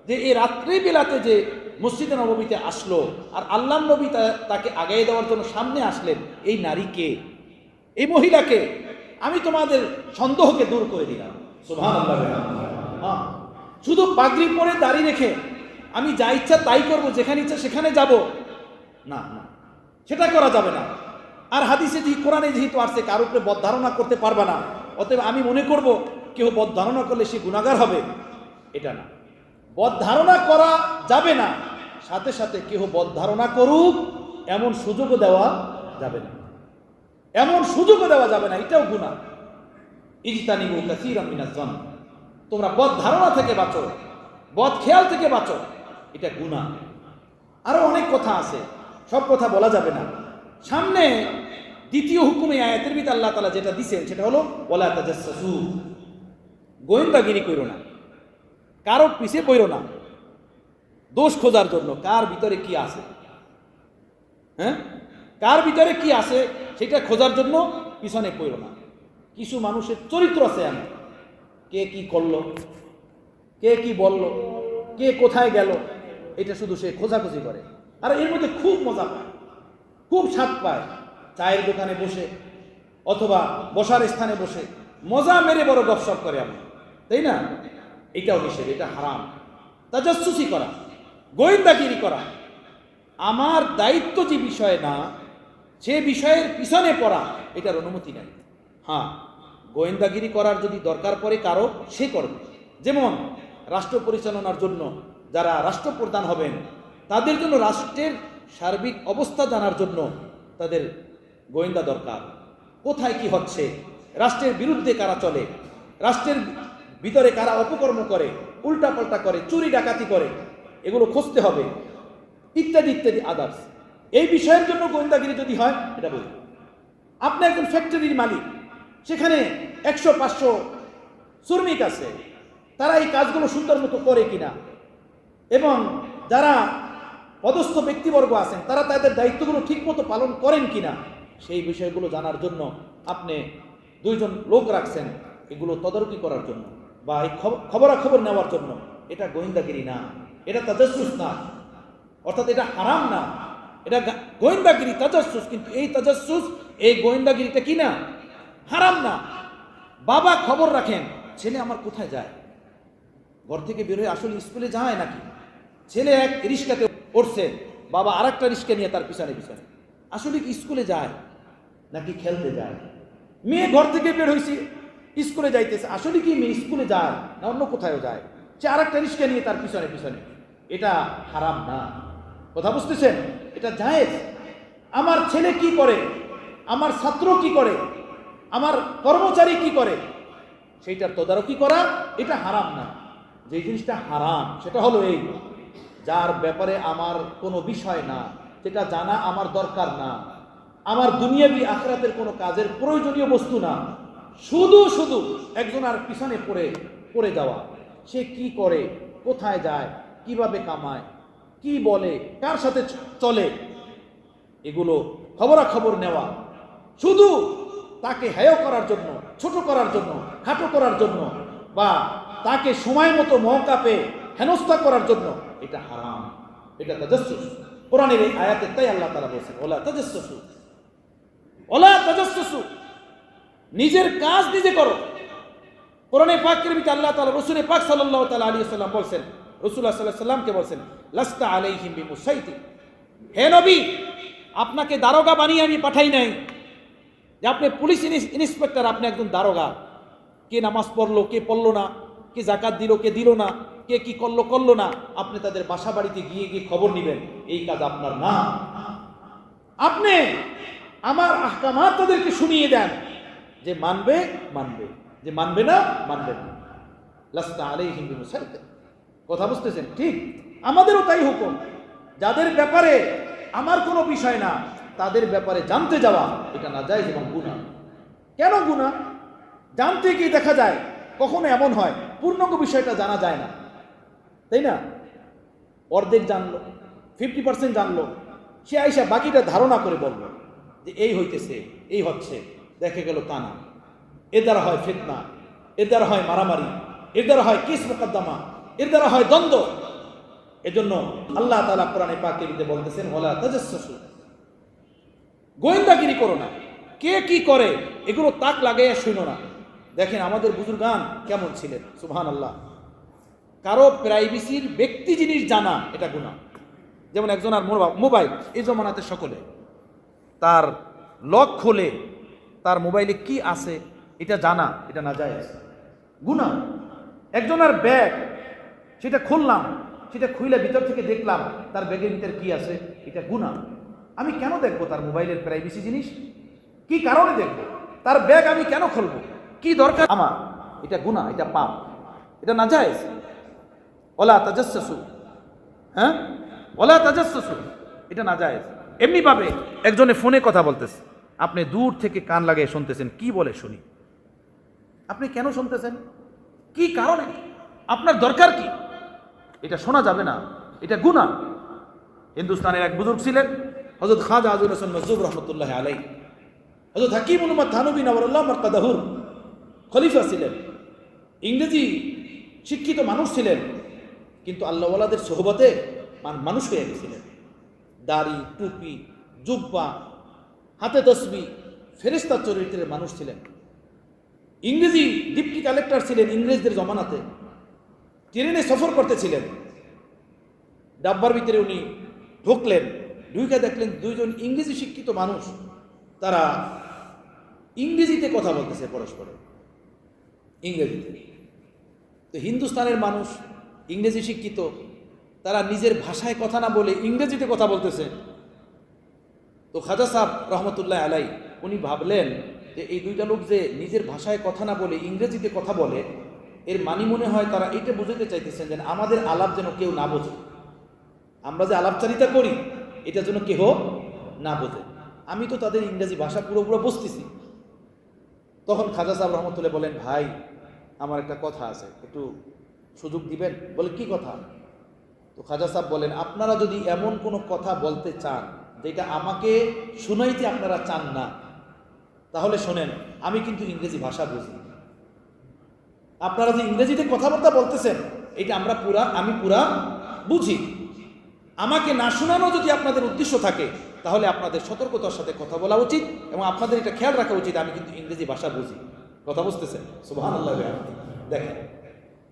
যে এই রাত্রি বেলাতে যে মসজিদে নববীতে আসলো আর আল্লাহ নবী তাকে আগায় দেওয়ার জন্য সামনে আসলেন, এই নারীকে, এই মহিলাকে, আমি তোমাদের সন্দেহকে দূর করে দিলাম। সুবহানাল্লাহ। হ্যাঁ, শুধু পাগড়ি পরে দাঁড়িয়ে রেখে আমি যা ইচ্ছা তাই করব, যেখানে ইচ্ছা সেখানে যাব, না না, সেটা করা যাবে না। আর হাদিসে কোরআনে যেহেতু আসছে কারোর উপরে বদ ধারণা করতে পারবে না, অতএব আমি মনে করব কেউ বদ ধারণা করলে সে গুনাহগার হবে, এটা না। বদ ধারণা করা যাবে না, সাথে সাথে কেউ বদ ধারণা করুক এমন সুযোগও দেওয়া যাবে না, এমন সুযোগও দেওয়া যাবে না, এটাও গুনাহ। ইজতানিবু কাসীরাম মিনাজ জন, তোমরা বদ ধারণা থেকে বাঁচো, বদ খেয়াল থেকে বাঁচো, এটা গুনাহ। আরো অনেক কথা আছে, সব কথা বলা যাবে না। সামনে দ্বিতীয় হুকুমে আয়াতের ভিতরে আল্লাহ তাআলা যেটা দিয়েছেন সেটা হলো ওয়ালা তাজাসসু, গোয়েন্দাগিরি করো না। কারো পিছে পড়ো না দোষ খোঁজার জন্য, কার ভিতরে কি আছে, হ্যাঁ, কার ভিতরে কি আছে সেটা খোঁজার জন্য পিছনে পড়ো না। কিছু মানুষের চরিত্র আছে এমন, কে কি করলো, কে কি বলল, কে কোথায় গেল, এটা শুধু সে খোঁজাখুঁজি করে। আর এর মধ্যে খুব মজা পায়, খুব স্বাদ পায়। চায়ের দোকানে বসে অথবা বসার স্থানে বসে মজা মেরে বড় গপসপ করে আমি, তাই না? এটাও নিষেধ, এটা হারাম। তাজাসসুসি করা, গোয়েন্দাগিরি করা আমার দায়িত্ব যে বিষয়ে না, সে বিষয়ের পিছনে পড়া, এটার অনুমতি নেই। হ্যাঁ, গোয়েন্দাগিরি করার যদি দরকার পড়ে কারো, সে করবে। যেমন রাষ্ট্র পরিচালনার জন্য যারা রাষ্ট্রপ্রধান হবেন, তাদের জন্য রাষ্ট্রের সার্বিক অবস্থা জানার জন্য তাদের গোয়েন্দা দরকার। কোথায় কি হচ্ছে, রাষ্ট্রের বিরুদ্ধে কারা চলে, রাষ্ট্রের ভিতরে কারা অপকর্ম করে, উল্টাপাল্টা করে, চুরি ডাকাতি করে, এগুলো খুঁজতে হবে, ইত্যাদি ইত্যাদি আদার্স। এই বিষয়ের জন্য গোয়েন্দাগিরি যদি হয়, এটা বলি। আপনি একজন ফ্যাক্টরির মালিক, সেখানে 100-500 শ্রমিক আছে, তারা এই কাজগুলো সুন্দর মতো করে কিনা, এবং যারা পদস্থ ব্যক্তিবর্গ আছেন তারা তাদের দায়িত্বগুলো ঠিকমতো পালন করেন কিনা, সেই বিষয়গুলো জানার জন্য আপনি 2 জন লোক রাখছেন এগুলো তদারকি করার জন্য বা এই খবরাখবর নেওয়ার জন্য। এটা গোয়েন্দাগিরি না, এটা তাজাসসুস না, অর্থাৎ এটা হারাম না, এটা গোয়েন্দাগিরি, তাজাসসুস। কিন্তু এই তাজাসসুস, এই গোয়েন্দাগিরিটা কি না, হারাম না। বাবা খবর রাখেন ছেলে আমার কোথায় যায়, ঘর থেকে বেরোয় আসলে স্কুলে যায় নাকি, ছেলে এক রিক্সাতে উঠছে, বাবা আর একটা রিক্সা নিয়ে তার পিছনে পিছনে, আসলে কি স্কুলে যায় নাকি খেলতে যায়। মেয়ে ঘর থেকে বের হয়েছে, স্কুলে যাইতেছে, আসলে কি মেয়ে স্কুলে যায় না অন্য কোথাও যায়, সে আর একটা রিক্সা নিয়ে তার পিছনে পিছনে। এটা হারাম না, কথা বুঝতেছেন? এটা জায়েজ। আমার ছেলে কি করে, আমার ছাত্র কি করে, আমার কর্মচারী কি করে, সেইটার তদারকি করা, এটা হারাম না। যে জিনিসটা হারাম সেটা হলো এই, যার ব্যাপারে আমার কোনো বিষয় না, যেটা জানা আমার দরকার না, আমার দুনিয়াবি আখিরাতের কোনো কাজের প্রয়োজনীয় বস্তু না, শুধু শুধু একজন আর পিছনে পড়ে যাওয়া, সে কি করে, কোথায় যায়, কিভাবে কামায়, কি বলে, কার সাথে চলে, এগুলো খবরাখবর নেওয়া, শুধু তাকে হেয় করার জন্য, ছোট করার জন্য, খাটো করার জন্য, বা তাকে সময় মতো মওকা পেয়ে হেনস্থা করার জন্য, এটা হারাম, এটা তাজাসসুস। কোরআনের এই আয়াতে তাই আল্লাহ তাআলা বলেছেন, ওয়ালা তাজাসসুসু, ওয়ালা তাজাসসুসু, নিজের কাজ নিজে করো। কোরআনে পাকের ভিতরে আল্লাহ তাআলা রাসূল পাক সাল্লাল্লাহু তাআলা আলাইহি ওয়াসাল্লাম বলেন, রাসূলুল্লাহ সাল্লাল্লাহু আলাইহি ওয়াসাল্লামকে বলেন, লাস্তা আলাইহিম বিমুসাইতির, হে নবী, আপনাকে দারোগা বানিয়ে আমি পাঠাই নাই যে আপনি পুলিশ ইন্সপেক্টর, আপনি একজন দারোগা। কে নামাজ পড়লো, কে পড়লো না, কে যাকাত দিল, কে দিল না, কে কি করলো না, আপনি তাদের বাসা বাড়িতে গিয়ে গিয়ে খবর নেবেন, এই কাজ আপনার না। আপনি আমার আহকামাত তাদেরকে শুনিয়ে দেন, যে মানবে মানবে, যে মানবে না মানবে না। লাস্তা আলাইহিম বিমুসাইতির, কথা বুঝতেছেন? ঠিক আমাদেরও তাই হুকুম, যাদের ব্যাপারে আমার কোনো বিষয় না, তাদের ব্যাপারে জানতে যাওয়া, এটা নাজায়েজ এবং গুনাহ। কেন গুনাহ? জানতে গিয়ে দেখা যায় কখনো এমন হয় পূর্ণাঙ্গ বিষয়টা জানা যায় না, তাই না? অর্ধেক জানলো, 50% জানলো, সে আইসা বাকিটা ধারণা করে বললো যে এই হইতেছে, এই হচ্ছে, দেখে গেল তা না। এর দ্বারা হয় ফিতনা, এর দ্বারা হয় মারামারি, এর দ্বারা হয় কেস মোকদ্দমা, এর দ্বারা হয় দ্বন্দ্ব। এজন্য আল্লাহ তাআলা কোরআনে পাকে বলতেছেন, ওয়ালা তাজাসসুসু, গোয়েন্দাগিরি করো না, কে কি করে এগুলো তাক লাগাইয়া শুনো না। দেখেন আমাদের বুজুর্গান কেমন ছিলেন, সুবহানাল্লাহ। কারো প্রাইভেসির ব্যক্তি জিনিস জানা, এটা গুনাহ। যেমন একজন আর মোবাইল, এই জমানাতে সকলে তার লক খোলে, তার মোবাইলে কি আছে এটা জানা, এটা নাজায়েজ, গুনাহ। একজন আর ব্যাগ, সেটা খুললাম, সেটা খুইলে ভিতর থেকে দেখলাম তার ব্যাগের ভিতরে কি আছে, এটা গুনাহ। আমি কেন দেখবো তার মোবাইলের প্রাইভেসি জিনিস? কি কারণে দেখবো? তার ব্যাগ আমি কেন খুলবো? কি দরকার আমার? এটা গুনাহ, এটা পাপ, এটা নাজায়েজ। ওয়ালা তাজাসসুসু, হ্যাঁ, ওয়ালা তাজাসসুসু, এটা নাজায়েজ। এমনি ভাবে একজনে ফোনে কথা বলতেছে, আপনি দূর থেকে কান লাগিয়ে শুনতেছেন, কি বলে শুনি। আপনি কেন শুনতেছেন? কি কারণে? আপনার দরকার কি? এটা শোনা যাবে না, এটা গুনাহ। হিন্দুস্তানের এক বুজুর্গ ছিলেন হযরত খাজা আজুল হাসান মজজুব রহমতুল্লাহ আলাইহি। হযরত হাকিম উম্মাত থানবী নওয়ারুল্লাহ মারকাদাহুর খলিফা ছিলেন, ইংরেজি শিক্ষিত মানুষ ছিলেন, কিন্তু আল্লাহওয়ালাদের সোহবতে মানুষ হয়ে গেছিলেন। দাড়ি, টুপি, জুব্বা, হাতে তসবিহ, ফেরেশতা চরিত্রের মানুষ ছিলেন। ইংরেজি ডিপটি কালেক্টর ছিলেন ইংরেজদের জমানাতে। ট্রেনে সফর করতেছিলেন, ডাব্বার ভিতরে উনি ঢুকলেন, ঢুকে দেখলেন দুইজন ইংরেজি শিক্ষিত মানুষ, তারা ইংরেজিতে কথা বলতেছে পরস্পর, ইংরেজিতে। তো হিন্দুস্তানের মানুষ ইংরেজি শিক্ষিত, তারা নিজের ভাষায় কথা না বলে ইংরেজিতে কথা বলতেছে। তো খাজা সাহেব রহমতুল্লাহ আলাই উনি ভাবলেন যে এই দুইটা লোক যে নিজের ভাষায় কথা না বলে ইংরেজিতে কথা বলে, এর মানে মনে হয় তারা এটা বুঝাতে চাইতেছেন যে আমাদের আলাপ যেন কেউ না বোঝে, আমরা যে আলাপচারিতা করি এটা যেন কেহ না বোঝে। আমি তো তাদের ইংরেজি ভাষা পুরোপুরো বুঝতেছি। তখন খাজা সাহেব রহমতুল্লাহ বলেন, ভাই আমার একটা কথা আছে, একটু সুযোগ দিবেন? বলে কি কথা? তো খাজা সাহেব বলেন, আপনারা যদি এমন কোনো কথা বলতে চান যেটা আমাকে শুনাইতে আপনারা চান না, তাহলে শোনেন, আমি কিন্তু ইংরেজি ভাষা বুঝি। আপনারা যে ইংরেজিতে কথাবার্তা বলতেছেন এটা আমি পুরা বুঝি। আমাকে না শোনানো যদি আপনাদের উদ্দেশ্য থাকে তাহলে আপনাদের সতর্কতার সাথে কথা বলা উচিত এবং আপনাদের এটা খেয়াল রাখা উচিত আমি কিন্তু ইংরেজি ভাষা বুঝি। কথা বুঝতেছেন? সুবহানাল্লাহ। দেখেন,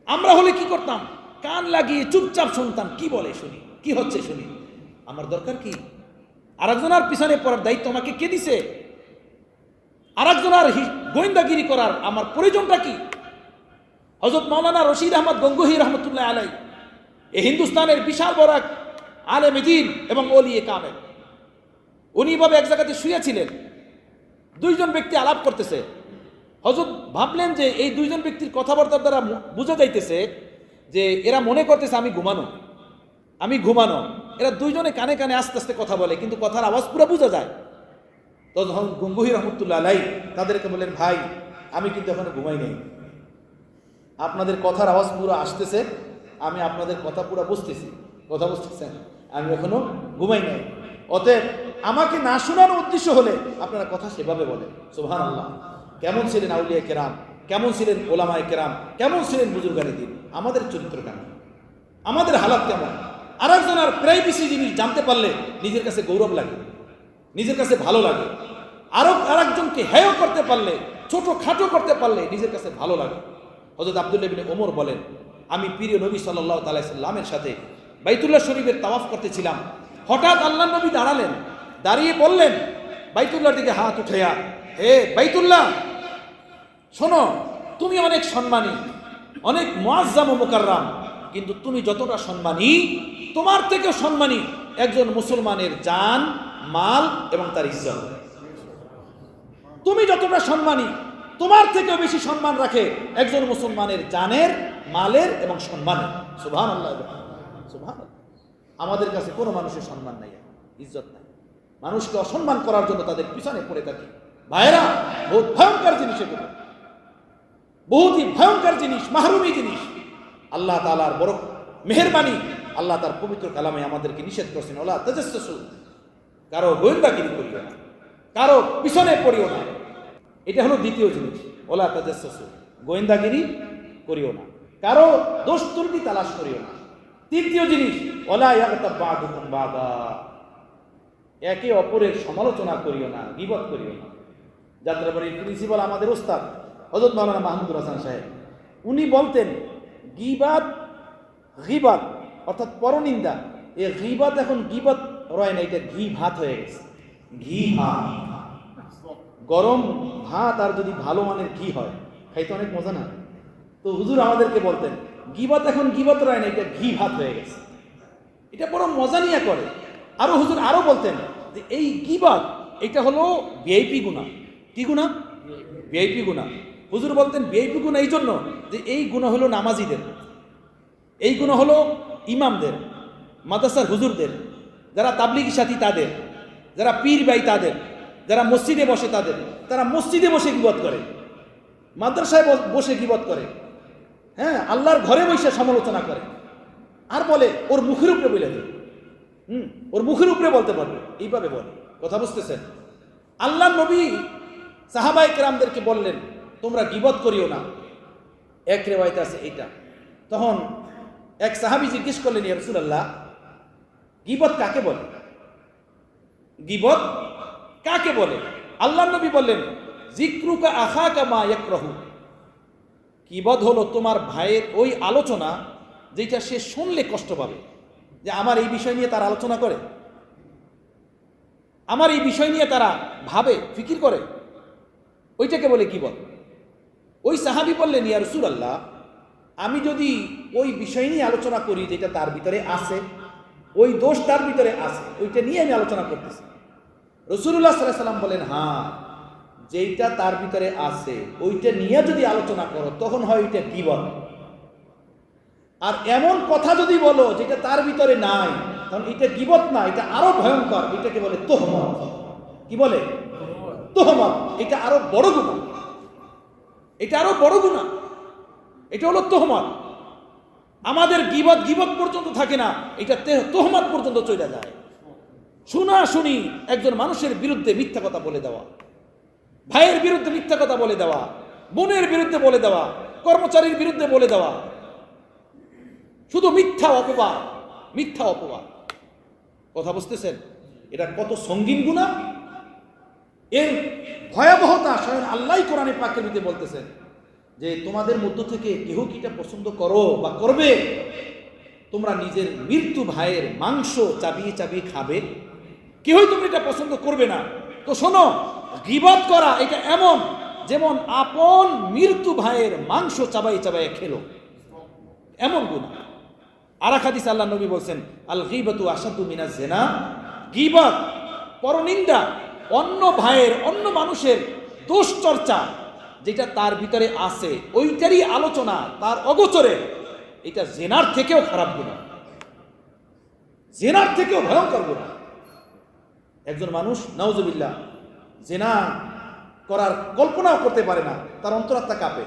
আমরা হলে কি করতাম? কান লাগিয়ে চুপচাপ শুনতাম, কি বলে শুনি, কি হচ্ছে শুনি। আমার দরকার কি? আরেকজনের পিছনে পড়ার দায়িত্ব আমাকে কে দিছে? আরেকজনের গোয়েন্দাগিরি করার আমার প্রয়োজনটা কি? হযরত মাওলানা রশিদ আহমদ গঙ্গোহী রহমতুল্লাহ আলাই এই হিন্দুস্তানের বিশাল বড় এক আলেম দ্বীন এবং ওলিয়ে কামেল, উনি ভাবে এক জায়গাতে শুয়েছিলেন, দুইজন ব্যক্তি আলাপ করতেছে। হযরত ভাবলেন যে এই দুইজন ব্যক্তির কথাবার্তার দ্বারা বোঝা যাইতেছে যে এরা মনে করতেছে আমি ঘুমানো। এরা দুইজনে কানে কানে আস্তে আস্তে কথা বলে, কিন্তু কথার আওয়াজ পুরো বোঝা যায়। তখন গঙ্গোহী রহমতুল্লাহ আলাই তাদেরকে বলেন, ভাই আমি কিন্তু এখনো ঘুমাই নাই, আপনাদের কথার আওয়াজ পুরো আসতেছে, আমি আপনাদের কথা পুরো বুঝতেছি, কথা বুঝতেছেন, আমি এখনো ঘুমাই নাই। অতএব আমাকে না শোনানোর উদ্দেশ্য হলে আপনারা কথা সেভাবে বলেন। সুবহানাল্লাহ। কেমন ছিলেন আউলিয়া কেরাম, কেমন ছিলেন ওলামায়ে কেরাম, কেমন ছিলেন বুজুর্গানে দিন। আমাদের চরিত্র কেমন, আমাদের হালাত কেমন? আরেকজনের প্রাইভেসি জিনিস জানতে পারলে নিজের কাছে গৌরব লাগে, নিজের কাছে ভালো লাগে। আরেকজনকে হেয় করতে পারলে, ছোট খাটো করতে পারলে নিজের কাছে ভালো লাগে। হযরত আব্দুল্লাহ ইবনে ওমর বলেন, আমি প্রিয় নবী সাল্লাল্লাহু তাআলা সাল্লামের সাথে বাইতুল্লাহ শরীফের তাওয়াফ করতেছিলাম, হঠাৎ আল্লাহর নবী দাঁড়ালেন, দাঁড়িয়ে বললেন বাইতুল্লাহর দিকে হাত উঠাইয়া, হে বাইতুল্লাহ, শোনো, তুমি অনেক সম্মানী, অনেক মুআজ্জাম ও মুকাররাম, কিন্তু তুমি যতটা সম্মানী, তোমার থেকেও সম্মানী একজন মুসলমানের জান, মাল এবং তার ইজ্জত। তুমি যতটা সম্মানী, তোমার থেকেও বেশি সম্মান রাখে একজন মুসলমানের জানের, মালের এবং সম্মানের। সুবহানাল্লাহ, সুবহানাল্লাহ। আমাদের কাছে কোনো মানুষের সম্মান নাই, ইজ্জত নাই। মানুষকে অসম্মান করার জন্য তাদের পিছনে পড়ে থাকি। ভাইরা, বহুত ভয়ঙ্কর জিনিস এগুলো, বহুতই ভয়ঙ্কর জিনিস, মাহরুমি জিনিস। আল্লাহ তাআলার বড় মেহেরবানি, আল্লাহ তার পবিত্র কালামে আমাদেরকে নিষেধ করছেন, ওলা তাজাসসু, কারো গোয়েন্দাগিরি করিও না, কারো পিছনে পড়িও না। এটা হলো দ্বিতীয় জিনিস, ওলা তাজাসসু, গোয়েন্দাগিরি করিও না, কারো দোষ ত্রুটি তালাশ করিও না। তৃতীয় জিনিস, ওলা ইয়াগতাব বা'দুকুম বা'দা, একে অপরের সমালোচনা করিও না, গীবত করিও না। যাত্রাবাড়ির প্রিন্সিপাল আমাদের ওস্তাদ হযরত মাওলানা মাহমুদুর হাসান সাহেব, উনি বলতেন গীবাত, গীবাত অর্থাৎ পরনিন্দা, এ গীবাত এখন গীবাত রয় না, এটা ঘি ভাত হয়ে গেছে। ঘি ভাত, গরম ভাত আর যদি ভালো মানের ঘি হয়, খাইতে অনেক মজা না? তো হুজুর আমাদেরকে বলতেন গীবাত এখন গীবাত রয় না, এটা ঘি ভাত হয়ে গেছে, এটা বড় মজা নিয়ে করে। আরো হুজুর আরো বলতেন যে এই গীবাত এটা হলো ভিআইপি গুনাহ। কি গুনাহ? ভিআইপি গুনাহ। হুজুর বলতেন ভিআইপি গুনাহ এই জন্য যে এই গুনাহ হলো নামাজিদের, এই গুনাহ হলো ইমামদের, মাদ্রাসার হুজুরদের, যারা তাবলিগি সাথী তাদের, যারা পীর ভাই তাদের, যারা মসজিদে বসে তাদের। তারা মসজিদে বসে গীবত করে, মাদ্রাসায় বসে গীবত করে, হ্যাঁ, আল্লাহর ঘরে বসে সমালোচনা করে আর বলে ওর মুখের উপরে বলে দেবে, ওর মুখের উপরে বলতে পারবে, এইভাবে বলে। কথা বুঝতেছেন? আল্লাহ নবী সাহাবায়ে কেরামদেরকে বললেন তোমরা গীবত করিও না। এক রিওয়ায়াতে আছে এটা। তখন এক সাহাবী জিজ্ঞেস করলেন, ইয়া রাসূলুল্লাহ, গীবত কাকে বলে? গীবত কাকে বলে? আল্লাহ নবী বললেন, যিকরুকা আখাকা মা ইয়াকরাহু। গীবত হলো তোমার ভাইয়ের ওই আলোচনা যেটা সে শুনলে কষ্ট পাবে, যে আমার এই বিষয় নিয়ে তারা আলোচনা করে, আমার এই বিষয় নিয়ে তারা ভাবে, ফিকির করে, ওইটাকে বলে গীবত। ওই সাহাবী বললেন, ইয়া রাসূলুল্লাহ, আমি যদি ওই বিষয় নিয়ে আলোচনা করি যেটা তার ভিতরে আছে, ওই দোষ তার ভিতরে আছে, ওইটা নিয়ে আমি আলোচনা করতেছি। রাসূলুল্লাহ সাল্লাল্লাহু আলাইহি ওয়াসাল্লাম বলেন, হ্যাঁ, যেইটা তার ভিতরে আছে ওইটা নিয়ে যদি আলোচনা করো তখন হয় ওইটা গীবত। আর এমন কথা যদি বলো যেটা তার ভিতরে নাই, তখন এটা গীবত না, এটা আরো ভয়ঙ্কর, এটাকে বলে তোহমত। কি বলে? তোহমত। এটা আরো বড় গুনাহ, এটা আরো বড় গুনাহ, এটা হলো তোহমত। আমাদের গীবত পর্যন্ত থাকে না, এটা তোহমত পর্যন্ত চলে যায়। শুনা শুনি একজন মানুষের বিরুদ্ধে মিথ্যা কথা বলে দেওয়া, ভাইয়ের বিরুদ্ধে মিথ্যা কথা বলে দেওয়া, বোনের বিরুদ্ধে বলে দেওয়া, কর্মচারীর বিরুদ্ধে বলে দেওয়া, শুধু মিথ্যা অপবাদ, মিথ্যা অপবাদ। কথা বুঝতেছেন? এটা কত সঙ্গীন গুনাহ, এর ভয়াবহতা স্বয়ং আল্লাহই কোরআনে পাকের মধ্যে বলতেছেন যে তোমাদের মধ্য থেকে কেহ কি এটা পছন্দ করো বা করবে তোমরা নিজের মৃত্যু ভাইয়ের মাংস চাবিয়ে চাবিয়ে খাবে? কেহই তুমি এটা পছন্দ করবে না। তো শোনো, গীবত করা এটা এমন যেমন আপন মৃত্যু ভাইয়ের মাংস চাবাই চাবাই খেলো, এমন গুনাহ। আর এক হাদিসে আল্লাহ নবী বলছেন, আল গীবাতু আশাদ্দু মিনাজ জিনা। গীবত, পরনিন্দা, অন্য ভাইয়ের, অন্য মানুষের দোষ চর্চা যেটা তার ভিতরে আছে ওইটারই আলোচনা তার অগোচরে, এটা জেনার থেকেও খারাপ গুনাহ, জেনার থেকেও ভয়ঙ্কর গুনাহ। একজন মানুষ নাউজুবিল্লাহ জেনা করার কল্পনাও করতে পারে না, তার অন্তরাত্মা কাঁপে,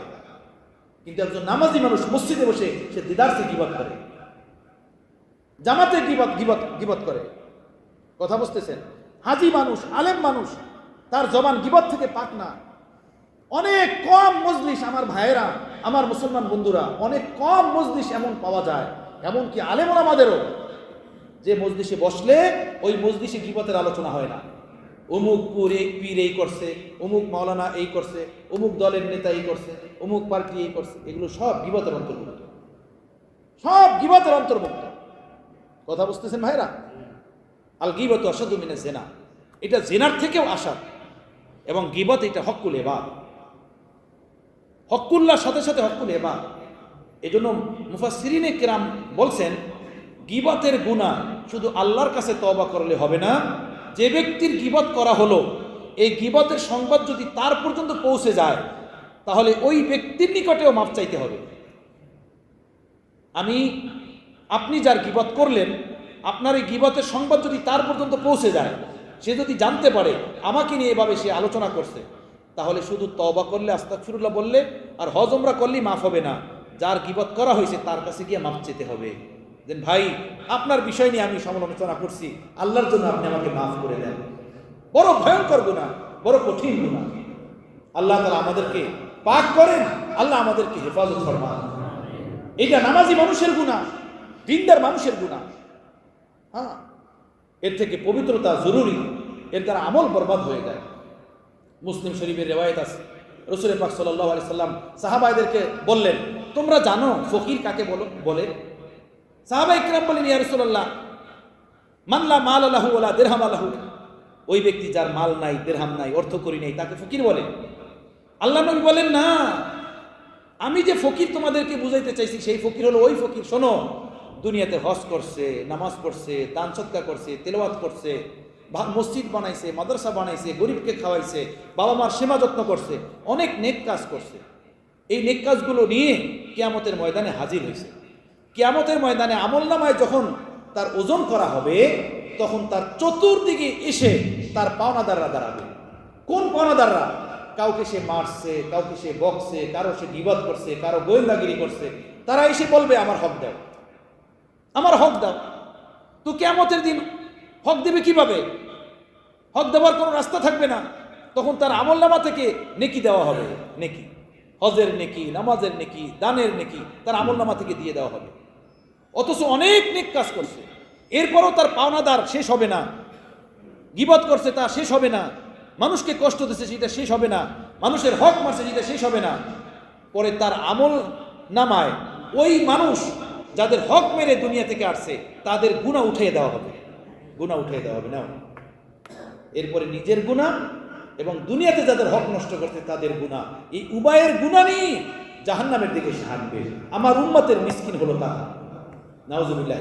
কিন্তু একজন নামাজি মানুষ মসজিদে বসে সে দিদারসে গীবত করে, জামাতে গীবত করে। কথা বুঝতেছেন? হাজি মানুষ, আলেম মানুষ, তার জবান গীবত থেকে পাক না। অনেক কম মজলিস, আমার ভাইয়েরা, আমার মুসলমান বন্ধুরা, অনেক কম মজলিস এমন পাওয়া যায়, এমনকি আলেম ওলামাদেরও, যে মজলিসে বসলে ওই মজলিসে গীবতের আলোচনা হয় না। অমুক পীর এই করছে, অমুক মাওলানা এই করছে, অমুক দলের নেতা এই করছে, অমুক পার্টি এই করছে, এগুলো সব গীবতের অন্তর্ভুক্ত, সব গীবতের অন্তর্ভুক্ত। কথা বুঝতেছেন ভাইরা? আল গীবাতু আশাদ্দু মিনাজ জিনা, এটা জিনার থেকেও আসাদ। এবং গীবত এটা হক্কুল ইবাদ, হক্কুল্লাহর সাথে সাথে হক্কুল ইবাদ। এজন্য মুফাসসিরিনে কিরাম বলছেন, গীবতের গুনাহ শুধু আল্লাহর কাছে তওবা করলে হবে না, যে ব্যক্তির গীবত করা হলো এই গীবতের সংবাদ যদি তার পর্যন্ত পৌঁছে যায় তাহলে ওই ব্যক্তির নিকটেও মাফ চাইতে হবে। আপনি যার গীবত করলেন, আপনার এই গীবতের সংবাদ যদি তার পর্যন্ত পৌঁছে যায়, সে যদি জানতে পারে আমাকে নিয়ে এভাবে সে আলোচনা করছে, তাহলে শুধু তওবা করলে, আস্তাগফিরুল্লাহ বললে আর হজ উমরা করলেই মাফ হবে না, যার গীবত করা হয়েছে তার কাছে গিয়ে মাফ চেতে হবে। দেন ভাই, আপনার বিষয় নিয়ে আমি সমালোচনা করছি, আল্লাহর জন্য আপনি আমাকে মাফ করে দেন। বড় ভয়ঙ্কর গুনাহ, বড় কঠিন গুনাহ। আল্লাহ তাআলা আমাদেরকে পাক করেন, আল্লাহ আমাদেরকে হেফাজত ফরমান। এটা নামাজি মানুষের গুনাহ, দিনদার মানুষের গুনাহ। হ্যাঁ, এর থেকে পবিত্রতা জরুরি, এর দ্বারা আমল বরবাদ হয়ে যায়। মুসলিম শরীফের রিওয়ায়াত আছে, রাসূল পাক সাল্লাল্লাহু আলাইহি সাল্লাম সাহাবায়েদেরকে বললেন, তোমরা জানো ফকির কাকে বলে? সাহাবায়ে কিরাম বলেন, ইয়া রাসূলুল্লাহ, মান লা মাল লাহু ওয়ালা দিরহাম লাহু, ওই ব্যক্তি যার মাল নাই, দিরহাম নাই, অর্থকড়ি নাই, তাকে ফকির বলে। আল্লাহ নবী বলেন, না, আমি যে ফকির তোমাদেরকে বুঝাইতে চাইছি সেই ফকির হলো ওই ফকির, শোনো, দুনিয়াতে হজ করছে, নামাজ পড়ছে, দান সদকা করছে, তেলাওয়াত করছে, মসজিদ বানাইছে, মাদ্রাসা বানাইছে, গরিবকে খাওয়াইছে, বাবা মার সেবা যত্ন করছে, অনেক নেক কাজ করছে। এই নেক কাজগুলো নিয়ে কিয়ামতের ময়দানে হাজির হয়েছে। কিয়ামতের ময়দানে আমলনামায় যখন তার ওজন করা হবে, তখন তার চতুর্দিকে এসে তার পাওনাদাররা দাঁড়াবে। কোন পাওনাদাররা? কাউকে সে মারছে, কাউকে সে বকছে, কারো সে গীবত করছে, কারো গোয়েন্দাগিরি করছে, তারা এসে বলবে আমার হক দাও, আমার হক দাও। তো কিয়ামতের দিন হক দেবে কিভাবে? হক দেওয়ার কোনো রাস্তা থাকবে না। তখন তার আমলনামা থেকে নেকি দেওয়া হবে, নেকি, হজের নেকি, নামাজের নেকি, দানের নেকি তার আমলনামা থেকে দিয়ে দেওয়া হবে। অথচ অনেক নেক কাজ করছে, এরপরও তার পাওনাদার শেষ হবে না। গীবত করছে তা শেষ হবে না, মানুষকে কষ্ট দিচ্ছে সেটা শেষ হবে না, মানুষের হক মারছে সেটা শেষ হবে না। পরে তার আমল নামায় ওই মানুষ যাদের হক মেরে দুনিয়া থেকে আসছে তাদের গুনাহ উঠিয়ে দেওয়া হবে, গুনাহ উঠিয়ে দেওয়া হবে না। এরপরে নিজের গুনাহ এবং দুনিয়াতে যাদের হক নষ্ট করছে তাদের গুনাহ, এই উভয়ের গুনাহ নিয়ে জাহান্নামের দিকে সে হাঁটবে। আমার উম্মতের মিসকিন হলো তারা। নাউজুবিল্লাহ।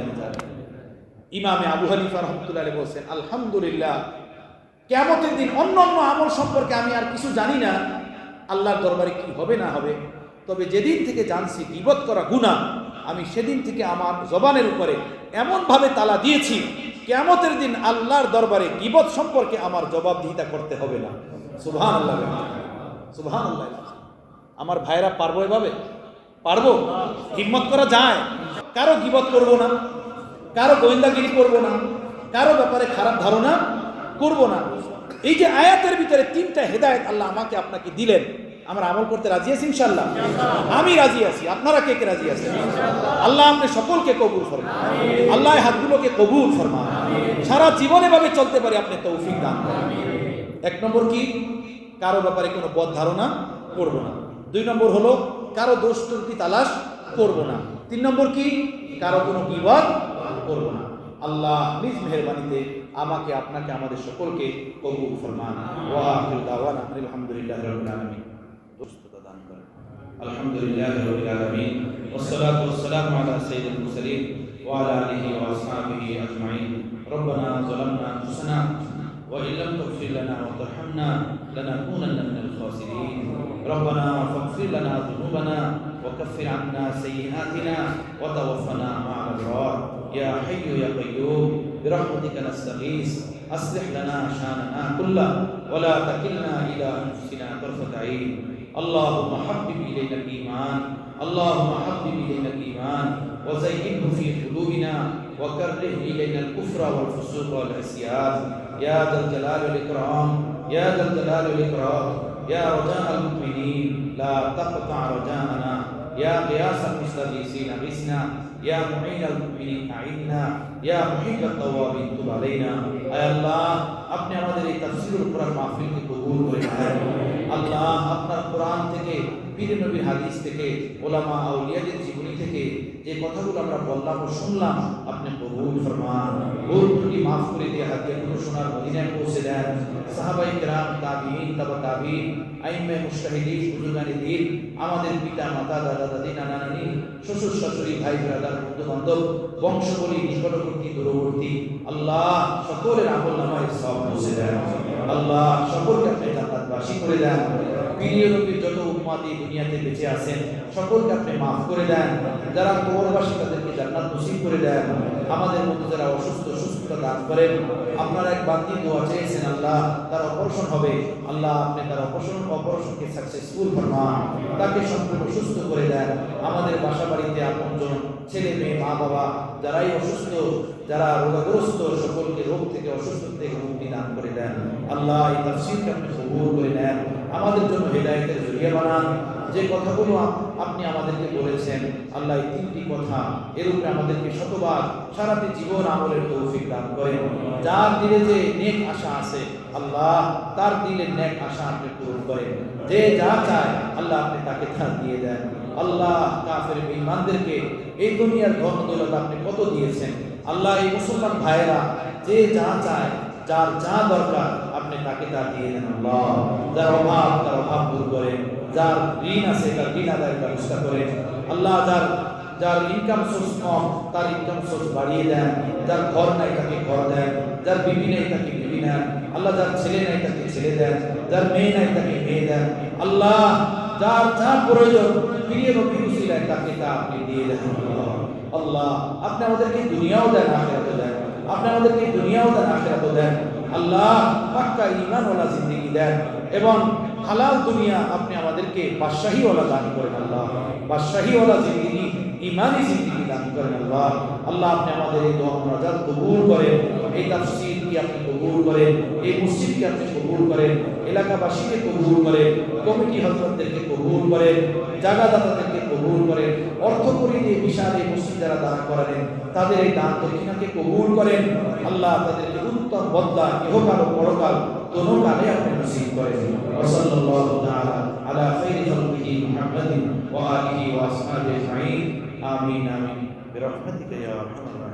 ইমামে আবু হানিফা রাহমাতুল্লাহ আলাইহি বলেছেন, আলহামদুলিল্লাহ, কিয়ামতের দিন অন্য অন্য আমল সম্পর্কে আমি আর কিছু জানি না, আল্লাহর দরবারে কি হবে না হবে। তবে যেদিন থেকে জানছি গীবত করা গুনাহ, আমি সেদিন থেকে আমার জবানের উপরে এমনভাবে তালা দিয়েছি, কিয়ামতের দিন আল্লাহর দরবারে গীবত সম্পর্কে আমার জবাবদিহিতা করতে হবে না। সুবহানাল্লাহ, সুবহানাল্লাহ। আমার ভাইরা পারবো এভাবে? পারবো? হিম্মত করা যায়? কারো গীবত করব না, কারো গোয়েন্দাগিরি করব না, কারো ব্যাপারে খারাপ ধারণা করব না। এই যে আয়াতের ভিতরে তিনটা হেদায়েত আল্লাহ আমাকে আপনাকে দিলেন, আমরা আমল করতে রাজি আছি ইনশাআল্লাহ? আমি রাজি আছি, আপনারা কে কে রাজি আছেন? আল্লাহ আপনি সকলকে কবুল ফরমান, আল্লাহ হাতগুলোকে কবুল ফরমান, সারা জীবনে ভাবে চলতে পারে আপনি তৌফিক দান করেন। এক নম্বর কি? কারো ব্যাপারে কোনো বদ ধারণা করব না। দুই নম্বর হলো কারো দোষ ত্রুটি তালাশ করব না। তিন নম্বর কি? কারো কোনো গীবত করব না। আল্লাহ নিজ মেহেরবানিতে আমাকে, আপনাকে, আমাদের সকলকে কবুল ফরমান। ওয়া আখিরু দাওয়ানা আলহামদুলিল্লাহি রাব্বিল আলামিন। দোস্ততা দান করেন। আলহামদুলিল্লাহি রাব্বিল আলামিন। ওয়াসসালাতু ওয়াসসালামু আলা সাইয়্যিদিল মুরসালিন ওয়া আলা আলিহি ওয়া আসহাবিহি আজমাইন। রব্বানা যালামনা আনফুসানা ওয়া ইন লাম তাগফির লানা ওয়া তারহামনা লানাকুনান্না মিনাল খাসিরিন। রব্বানা ফাগফির লানা যুনুবানা ওয়া কাফির আন্না সাইয়্যাতিনা ওয়া তাওয়াফানা মা'আল আবরার। ইয়া হাইয়্যু ইয়া কাইয়্যুম বিরহমাতিকা নাস্তাগীস أصلح لنا شأننا كله ولا تكلنا إلى أنفسنا طرفة عين. اللهم حبب إلينا الإيمان، اللهم حبب إلينا الإيمان وزينه في قلوبنا وكره إلينا الكفر والفسوق والعصيان. يا ذا الجلال والإكرام، يا ذا الجلال والإكرام، يا رجاء المؤمنين لا تقطع رجاءنا، يا قياس المستغيثين غثنا، يا معين المؤمنين أعنا، يا محب التوابين تب علينا. আয় আল্লাহ, আপনি আমাদের এই তাফসীরুল কোরআন মাহফিলকে কবুল করে নেন। আল্লাহ, আপনার কোরআন থেকে, পীর নবীর হাদিস থেকে, ওলামা আউলিয়াদের জীবনী থেকে যে কথাগুলো আমরা বললাম ও শুনলাম, আপনি কবুল ফরমান। ভুল ত্রুটি মাফ করে দিয়ে হাদিয়াগুলো শোনার মদিনায় পৌঁছে দেন। সাহাবায়ে কেরাম, তাবিঈন, তাবা তাবিঈন, আইম্মায়ে মুজতাহিদিন, বুজুর্গানে দ্বীন, আমাদের পিতা মাতা, দাদা দাদি, নানা নানি, শ্বশুর শাশুড়ি, ভাই ব্রাদার, বন্ধু বান্ধব, বংশবলী, নিকটবর্তী, দূরবর্তী, আল্লাহ সকলের আমলনামায় সওয়াব পৌঁছে দেন। আল্লাহ সকলকে আপনি জান্নাতবাসী করে দেন। প্রিয় নবীর যত উম্মত এই দুনিয়াতে বেঁচে আছেন সকলকে আপনি মাফ করে দেন। যারা কবরবাসী তাদেরকে জান্নাত নসিব করে দেন। আমাদের মধ্যে যারা অসুস্থ, সুস্থতা দান করেন। আপনারা এক বান্দি দোয়া চেয়েছেন, আল্লাহ তার অপারেশন হবে, আল্লাহ আপনি তার অপারেশনকে সাকসেসফুল ফরমান, তাকে সম্পূর্ণ সুস্থ করে দেন। আমাদের বাসা বাড়িতে আপনজন, ছেলে মেয়ে, মা বাবা যারাই অসুস্থ, যারা রোগগ্রস্ত, সকলকে রোগ থেকে, অসুস্থ থেকে মুক্তি দান করে দেন। আল্লাহ এই তাফসীরকে আপনি কবুল করে নেন, আমাদের জন্য হেদায়েতের জরিয়া বানান। যে কথাগুলো আপনি আমাদেরকে বলেছেন, আল্লাহ এই তিনটি কথা এর উপরে আমাদেরকে শতবার সারাটি জীবন আমলের তৌফিক দান করেন। যার দিলে যে নেক আশা আছে, আল্লাহ তার দিলে নেক আশা আপনি পূরণ করেন। যে যা চায় আল্লাহ আপনি তাকে তা দিয়ে দেন। আল্লাহ কাফের বেঈমানদেরকে এই দুনিয়ার ধন দৌলত আপনি কত দিয়েছেন, আল্লাহ এই মুসলমান ভাইয়েরা যে যা চায়, যার যা দরকার আপনি তাকে তা দিয়ে দেন। আল্লাহ যার অভাব তার অভাব দূর করেন, যার ঋণ আছে তার ঋণ আদায়ের ব্যবস্থা করেন। আল্লাহ যার ইনকাম সোর্স কম তার ইনকাম সোর্স বাড়িয়ে দেন। যার ঘর নাই তাকে ঘর দেন, যার বিবি নাই তাকে বিবি দেন। আল্লাহ যার ছেলে নাই তাকে ছেলে দেন, যার মেয়ে নাই তাকে মেয়ে দেন। আল্লাহ যার যা প্রয়োজন প্রিয় নবীর উসিলায় তাকে তা আপনি দিয়ে দেন। আল্লাহ আপনি আমাদেরকে দুনিয়াও দেন, আখিরাতও দেন। আপনি আমাদেরকে দুনিয়াও দেন, আখিরাতও দেন। আল্লাহ পাক্কা ঈমান ওয়ালা জিন্দেগি দেন। এবং হালাল দুনিয়া আপনি আমাদেরকে বাদশাহীওয়ালা দান করেন আল্লাহ, বাদশাহীওয়ালা জিন্দেগি, ইমানি জিন্দেগি দান করেন আল্লাহ। আল্লাহ আপনি আমাদের এই দোয়া মুনাজাত কবুল করেন, এই তাফসীরকে আপনি কবুল করেন, এই মসজিদকে আপনি কবুল করেন, এলাকাবাসীকে কবুল করেন, কমিটি হযরতদেরকে কবুল করেন, জায়গাদাতাদেরকে কবুল করেন, অর্থকরী দিয়ে বিশাল এই মসজিদ যারা দান করেন তাদের এই দান দক্ষিণাকে কবুল করেন আল্লাহ। তাদেরকে উত্তম বদলা ইহকাল ও পরকাল দোনো কালে আপনি নসিব করেন। ওয়া সাল্লাল্লাহু তাআলা আলা খাইরি খালকিহি মুহাম্মাদিন ওয়া আলিহি ওয়া আসহাবিহি আজমাইন। আমিন আমিন বিরহমাতিকা ইয়া আরহামার রাহিমিন।